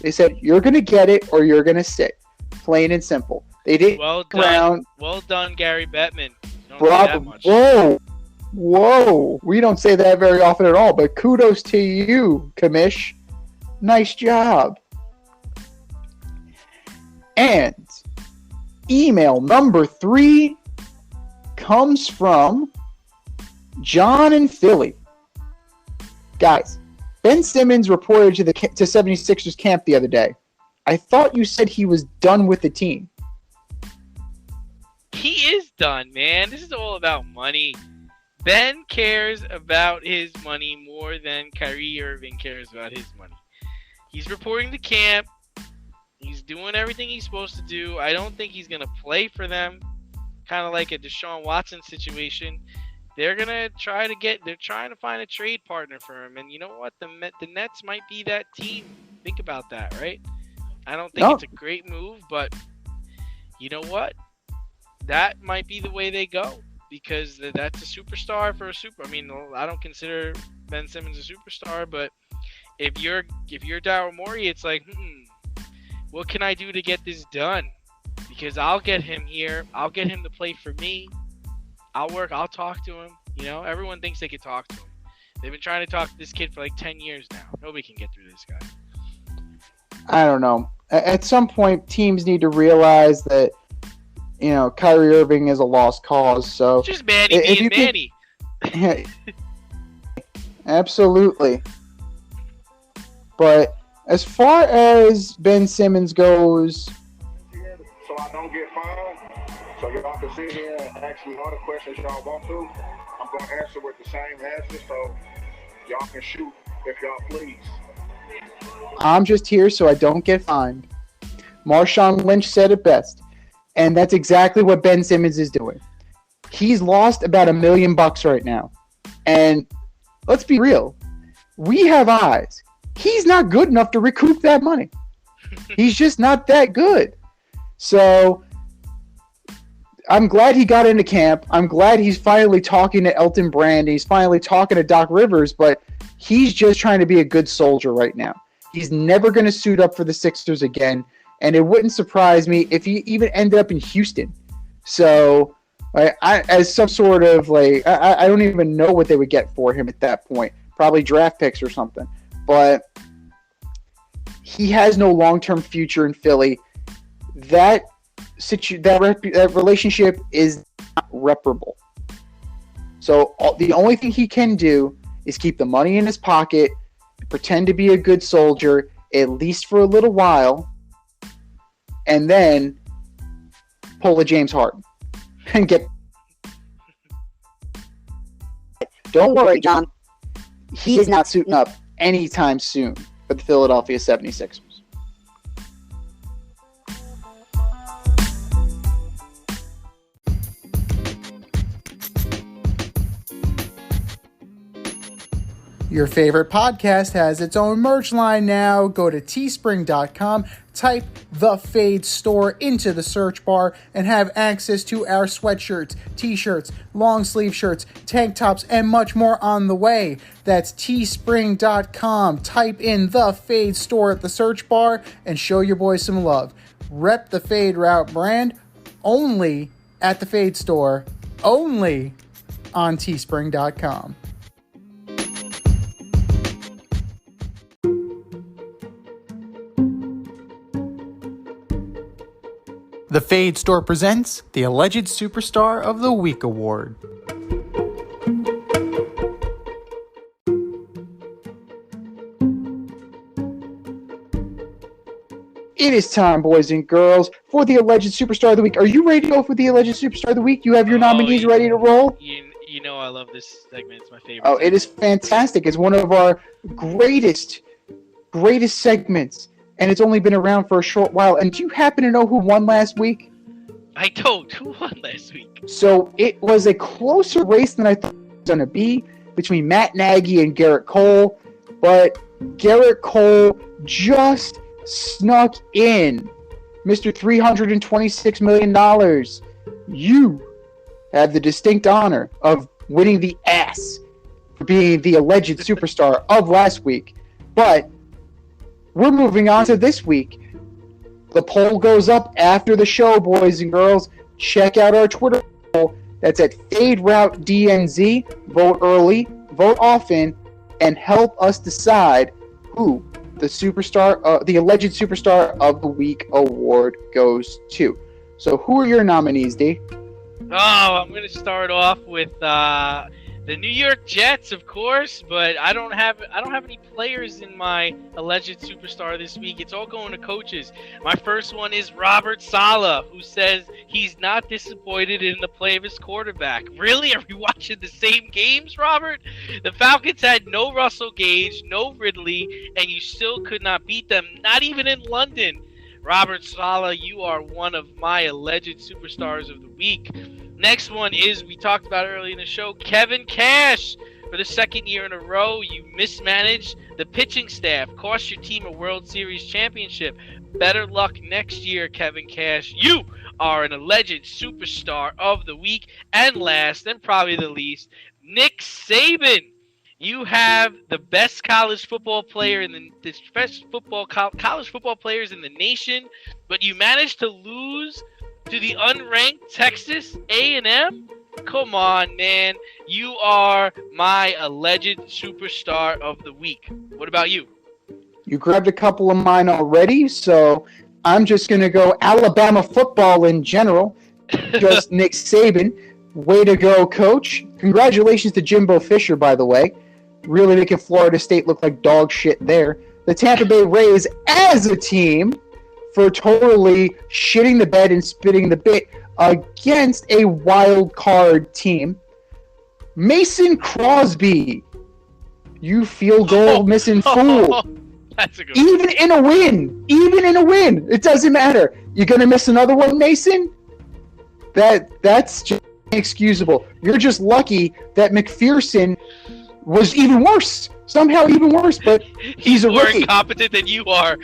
They said, you're going to get it or you're going to sit. Plain and simple. They didn't Well around. done, Gary Bettman. Don't say that much. Whoa. We don't say that very often at all, but kudos to you, Kamish. Nice job. And email number 3 comes from John in Philly. Guys, Ben Simmons reported to 76ers camp the other day. I thought you said he was done with the team. He is done, man. This is all about money. Ben cares about his money more than Kyrie Irving cares about his money. He's reporting to camp. He's doing everything he's supposed to do. I don't think he's going to play for them. Kind of like a Deshaun Watson situation. they're gonna try to they're trying to find a trade partner for him. And you know what? The Nets might be that team. Think about that, right? I don't think it's a great move, but you know what? That might be the way they go, because that's a superstar for a super. I mean, I don't consider Ben Simmons a superstar, but if you're Daryl Morey, it's like, what can I do to get this done? Because I'll get him here. I'll get him to play for me. I'll talk to him. You know, everyone thinks they can talk to him. They've been trying to talk to this kid for like 10 years now. Nobody can get through this guy. I don't know. At some point, teams need to realize that, you know, Kyrie Irving is a lost cause. So It's just Manny being Manny. Yeah, absolutely. But as far as Ben Simmons goes, So I don't get fined. So y'all can sit here and ask me all the questions y'all want to. I'm going to answer with the same answer, so y'all can shoot if y'all please. I'm just here so I don't get fined. Marshawn Lynch said it best. And that's exactly what Ben Simmons is doing. He's lost about $1 million right now. And let's be real. We have eyes. He's not good enough to recoup that money. He's just not that good. So I'm glad he got into camp. I'm glad he's finally talking to Elton Brand. He's finally talking to Doc Rivers, but he's just trying to be a good soldier right now. He's never going to suit up for the Sixers again, and it wouldn't surprise me if he even ended up in Houston. So as some sort of I don't even know what they would get for him at that point. Probably draft picks or something. But he has no long-term future in Philly. That relationship is not reparable. So the only thing he can do is keep the money in his pocket, pretend to be a good soldier, at least for a little while, and then pull a James Harden and get. Don't worry, John. He is not suiting up anytime soon for the Philadelphia 76ers. Your favorite podcast has its own merch line now. Go to teespring.com, type The Fade Store into the search bar, and have access to our sweatshirts, t-shirts, long sleeve shirts, tank tops, and much more on the way. That's teespring.com. Type in The Fade Store at the search bar and show your boys some love. Rep the Fade Route brand only at the Fade Store, only on teespring.com. The Fade Store presents the Alleged Superstar of the Week Award. It is time, boys and girls, for the Alleged Superstar of the Week. Are you ready to go for the Alleged Superstar of the Week? You have your nominees ready to roll? You know I love this segment. It's my favorite. Oh, it is fantastic. It's one of our greatest segments. And it's only been around for a short while. And do you happen to know who won last week? I don't. Who won last week? So it was a closer race than I thought it was going to be between Matt Nagy and Garrett Cole. But Garrett Cole just snuck in. Mr. $326 million. You have the distinct honor of winning the ass for being the alleged superstar of last week. But we're moving on to this week. The poll goes up after the show, boys and girls. Check out our Twitter poll. That's at FadeRouteDNZ. Vote early, vote often, and help us decide who the the Alleged Superstar of the Week award goes to. So, who are your nominees, D? Oh, I'm gonna start off with the New York Jets, of course, but I don't have any players in my Alleged Superstar this week. It's all going to coaches. My first one is Robert Saleh, who says he's not disappointed in the play of his quarterback. Really? Are we watching the same games, Robert? The Falcons had no Russell Gage, no Ridley, and you still could not beat them, not even in London. Robert Sala, you are one of my alleged superstars of the week. Next one is, we talked about earlier in the show, Kevin Cash. For the second year in a row, you mismanaged the pitching staff, cost your team a World Series championship. Better luck next year, Kevin Cash. You are an alleged superstar of the week. And last, and probably the least, Nick Saban. You have the best college football player in the best college football players in the nation, but you managed to lose to the unranked Texas A&M? Come on, man. You are my alleged superstar of the week. What about you? You grabbed a couple of mine already, so I'm just going to go Alabama football in general. Just Nick Saban. Way to go, coach. Congratulations to Jimbo Fisher, by the way. Really making Florida State look like dog shit there. The Tampa Bay Rays as a team for totally shitting the bed and spitting the bit against a wild card team. Mason Crosby, you field goal missing fool. That's a good Even in a win, it doesn't matter. You're gonna miss another one, Mason? That's just inexcusable. You're just lucky that McPherson was even worse. Somehow even worse, but he's a more rookie. incompetent than you are.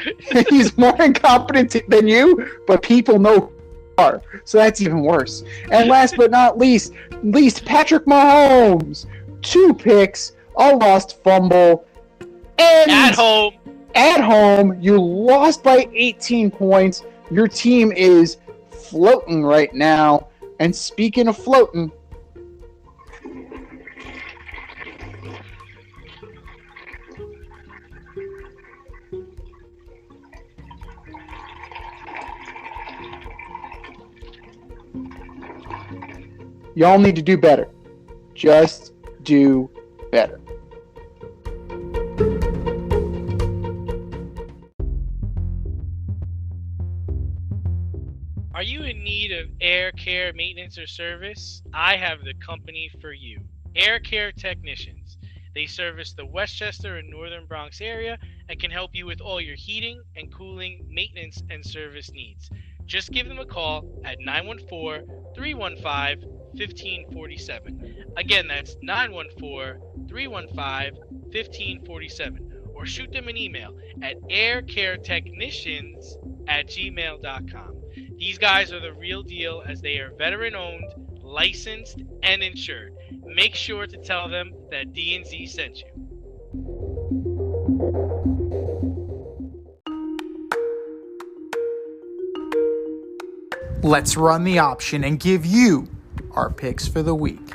He's more incompetent than you, but people know who you are. So that's even worse. And last but not least, Patrick Mahomes. 2 picks, a lost fumble, and At home, you lost by 18 points. Your team is floating right now. And speaking of floating, y'all need to do better. Just do better. Are you in need of air care maintenance or service? I have the company for you. Air Care Technicians. They service the Westchester and Northern Bronx area and can help you with all your heating and cooling, maintenance, and service needs. Just give them a call at 914-315-1547. Again, that's 914-315-1547. Or shoot them an email at aircaretechnicians@gmail.com. These guys are the real deal, as they are veteran-owned, licensed, and insured. Make sure to tell them that D&Z sent you. Let's run the option and give you our picks for the week.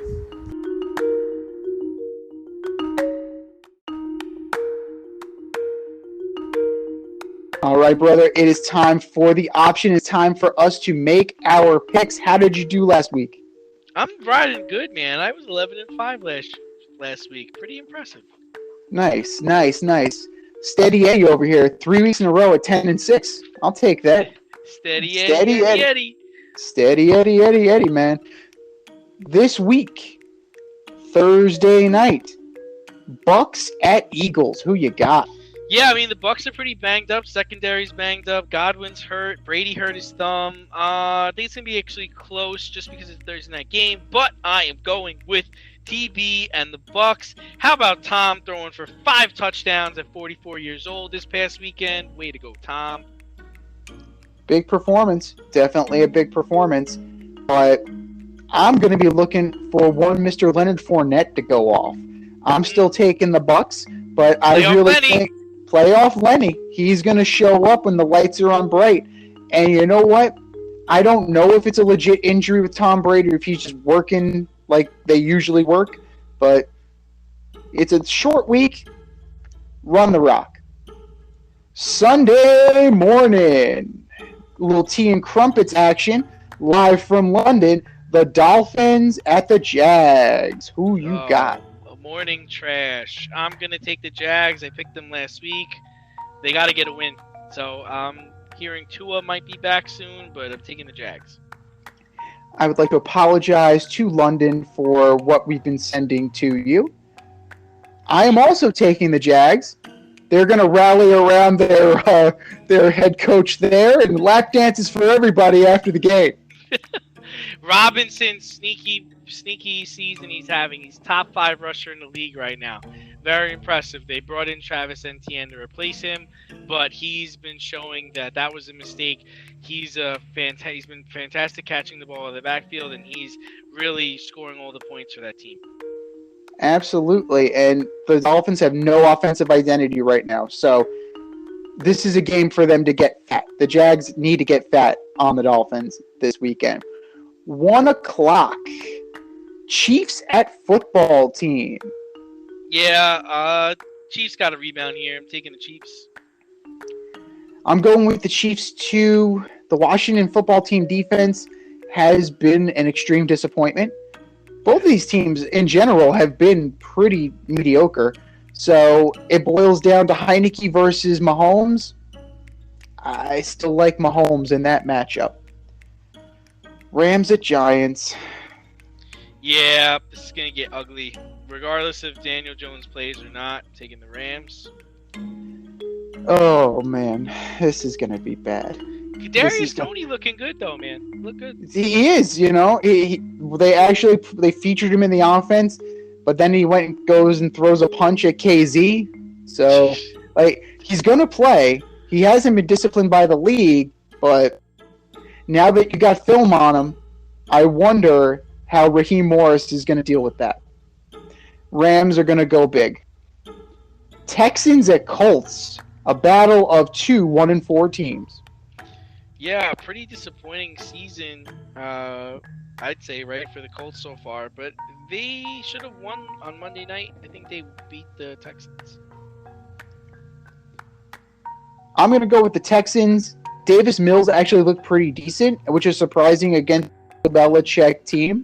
All right, brother, it is time for the option. It's time for us to make our picks. How did you do last week? I'm riding good, man. I was 11-5 last week. Pretty impressive. Nice. Steady Eddie over here. 3 weeks in a row at 10-6. I'll take that. Steady Eddie. Steady Eddie, man. This week, Thursday night, Bucks at Eagles. Who you got? Yeah, I mean, the Bucks are pretty banged up. Secondary's banged up. Godwin's hurt. Brady hurt his thumb. I think it's going to be actually close just because it's Thursday night game. But I am going with TB and the Bucks. How about Tom throwing for 5 touchdowns at 44 years old this past weekend? Way to go, Tom. Big performance. Definitely a big performance. But I'm going to be looking for one Mr. Leonard Fournette to go off. I'm still taking the Bucks, but I really think playoff Lenny, he's going to show up when the lights are on bright. And you know what? I don't know if it's a legit injury with Tom Brady or if he's just working like they usually work, but it's a short week. Run the rock. Sunday morning, little tea and crumpets action live from London. The Dolphins at the Jags. Who you got? Morning trash. I'm going to take the Jags. I picked them last week. They got to get a win. So I'm hearing Tua might be back soon, but I'm taking the Jags. I would like to apologize to London for what we've been sending to you. I am also taking the Jags. They're going to rally around their head coach there, and lap dances for everybody after the game. Robinson, sneaky season he's having. He's top 5 rusher in the league right now. Very impressive. They brought in Travis Etienne to replace him, but he's been showing that was a mistake. He's been fantastic catching the ball in the backfield, and he's really scoring all the points for that team. Absolutely, and the Dolphins have no offensive identity right now, so this is a game for them to get fat. The Jags need to get fat on the Dolphins this weekend. 1 o'clock. Chiefs at football team. Yeah, Chiefs got a rebound here. I'm taking the Chiefs. I'm going with the Chiefs too. The Washington football team defense has been an extreme disappointment. Both of these teams in general have been pretty mediocre. So it boils down to Heineke versus Mahomes. I still like Mahomes in that matchup. Rams at Giants. Yeah, this is going to get ugly. Regardless if Daniel Jones plays or not, I'm taking the Rams. Oh, man. This is going to be bad. Kadarius Toney looking good, though, man. Look good. He is, you know. They featured him in the offense, but then he goes and throws a punch at KZ. So, he's going to play. He hasn't been disciplined by the league, but now that you got film on him, I wonder how Raheem Morris is going to deal with that. Rams are going to go big. Texans at Colts, a battle of two 1-4 teams. Yeah, pretty disappointing season, I'd say, right, for the Colts so far. But they should have won on Monday night. I think they beat the Texans. I'm going to go with the Texans. Davis Mills actually looked pretty decent, which is surprising against the Belichick team.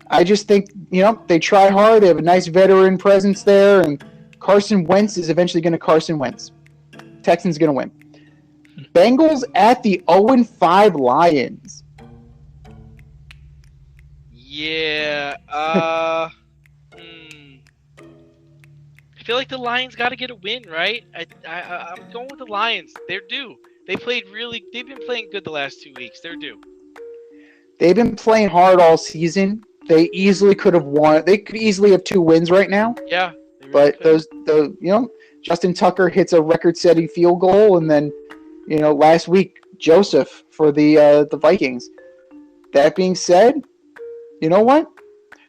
I just think, they try hard. They have a nice veteran presence there, and Carson Wentz is eventually going to Carson Wentz. Texans going to win. Bengals at the 0-5 Lions. Yeah. I feel like the Lions got to get a win, right? I'm going with the Lions. They're due. They've been playing good the last 2 weeks. They're due. They've been playing hard all season. They easily could have won. They could easily have 2 wins right now. Yeah. But Justin Tucker hits a record-setting field goal, and then, last week, Joseph for the Vikings. That being said, you know what?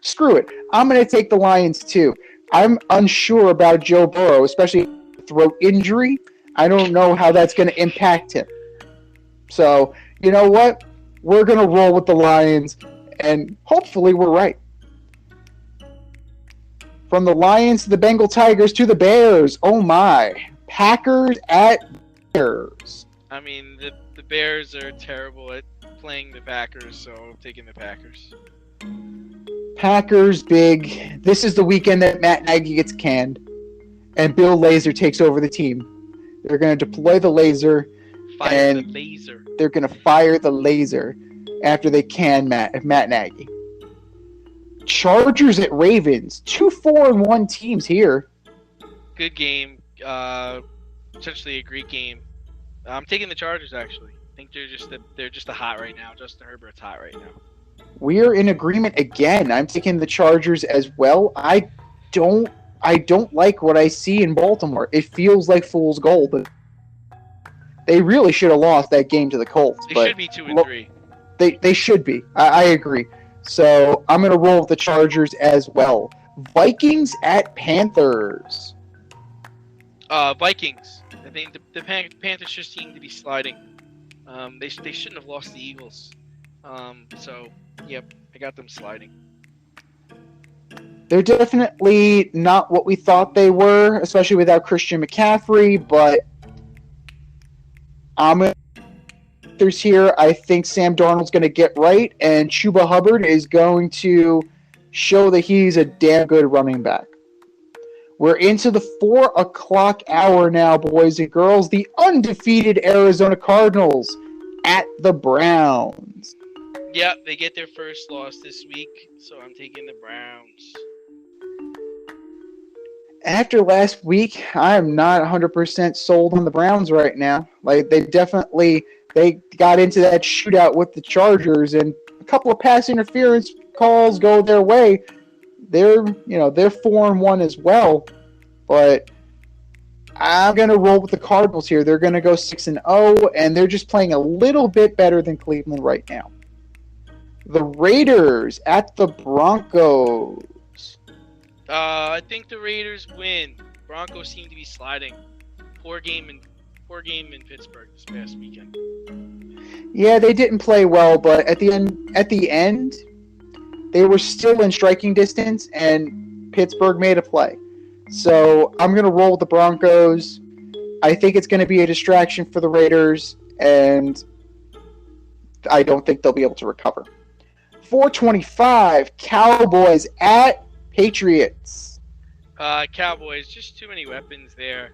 Screw it. I'm going to take the Lions, too. I'm unsure about Joe Burrow, especially throat injury. I don't know how that's going to impact him. So, you know what? We're going to roll with the Lions, and hopefully we're right. From the Lions to the Bengal Tigers to the Bears. Oh, my. Packers at Bears. I mean, the Bears are terrible at playing the Packers, so I'm taking the Packers. Packers big. This is the weekend that Matt Nagy gets canned, and Bill Lazor takes over the team. They're going to deploy the laser, Fire the laser. They're going to fire the laser after they can Matt Nagy. Chargers at Ravens. 2 4-1 teams here. Good game. Potentially a great game. I'm taking the Chargers, actually. I think they're just hot right now. Justin Herbert's hot right now. We're in agreement again. I'm taking the Chargers as well. I don't like what I see in Baltimore. It feels like fool's gold, but they really should have lost that game to the Colts. They should be 2-3. They should be. I agree. So I'm going to roll with the Chargers as well. Vikings at Panthers. Vikings. I think the Panthers just seem to be sliding. They shouldn't have lost the Eagles. So, yep, I got them sliding. They're definitely not what we thought they were, especially without Christian McCaffrey, but there's here. I think Sam Darnold's going to get right, and Chuba Hubbard is going to show that he's a damn good running back. We're into the 4 o'clock hour now, boys and girls. The undefeated Arizona Cardinals at the Browns. Yep, they get their first loss this week, so I'm taking the Browns. After last week, I am not 100% sold on the Browns right now. Like they got into that shootout with the Chargers, and a couple of pass interference calls go their way. They're 4-1 as well, but I'm gonna roll with the Cardinals here. They're gonna go 6-0, and they're just playing a little bit better than Cleveland right now. The Raiders at the Broncos. I think the Raiders win. Broncos seem to be sliding. Poor game in Pittsburgh this past weekend. Yeah, they didn't play well, but at the end, they were still in striking distance, and Pittsburgh made a play. So I'm going to roll with the Broncos. I think it's going to be a distraction for the Raiders, and I don't think they'll be able to recover. 425, Cowboys at Patriots. Cowboys, just too many weapons there.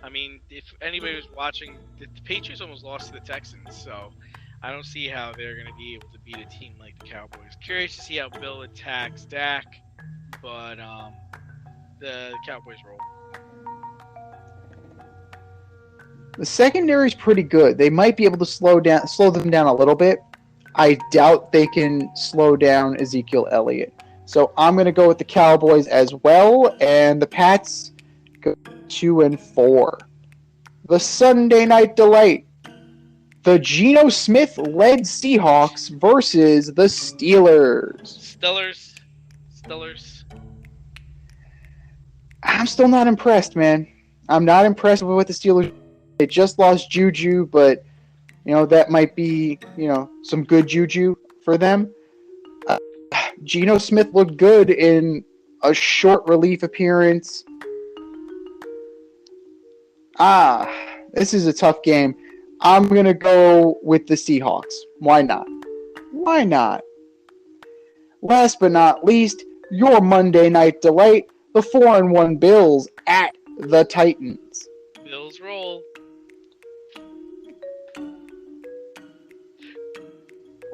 I mean, if anybody was watching, the Patriots almost lost to the Texans, so I don't see how they're going to be able to beat a team like the Cowboys. Curious to see how Bill attacks Dak, but the Cowboys roll. The secondary is pretty good. They might be able to slow them down a little bit. I doubt they can slow down Ezekiel Elliott. So I'm going to go with the Cowboys as well, and the Pats go 2-4. The Sunday Night Delight. The Geno Smith-led Seahawks versus the Steelers. Steelers. I'm still not impressed, man. I'm not impressed with what the Steelers. They just lost Juju, but that might be some good Juju for them. Geno Smith looked good in a short relief appearance. This is a tough game. I'm going to go with the Seahawks. Why not? Last but not least, your Monday Night Delight, the 4-1 Bills at the Titans. Bills roll.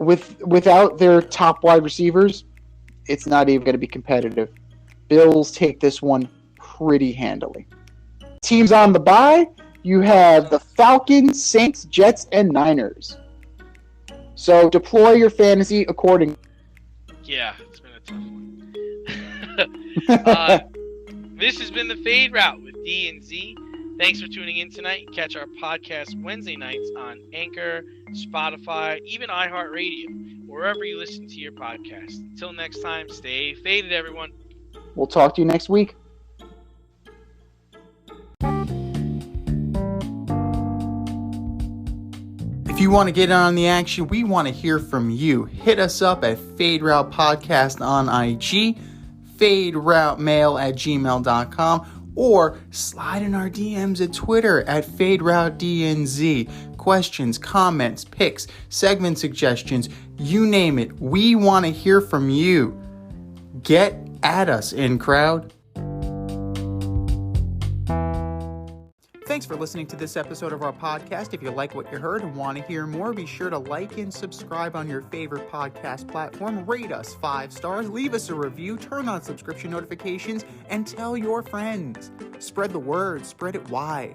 Without their top wide receivers, it's not even going to be competitive. Bills take this one pretty handily. Teams on the bye, you have the Falcons, Saints, Jets, and Niners. So deploy your fantasy accordingly. Yeah, it's been a tough one. This has been the Fade Route with D and Z. Thanks for tuning in tonight. Catch our podcast Wednesday nights on Anchor, Spotify, even iHeartRadio, wherever you listen to your podcast. Until next time, stay faded, everyone. We'll talk to you next week. If you want to get on the action, we want to hear from you. Hit us up at Fade Route Podcast on IG, faderoutemail@gmail.com, or slide in our DMs at Twitter at FadeRouteDNZ. Questions, comments, picks, segment suggestions, you name it. We want to hear from you. Get at us, in crowd. Thanks for listening to this episode of our podcast. If you like what you heard and want to hear more, be sure to like and subscribe on your favorite podcast platform. Rate us 5 stars, leave us a review, turn on subscription notifications, and tell your friends. Spread the word, spread it wide.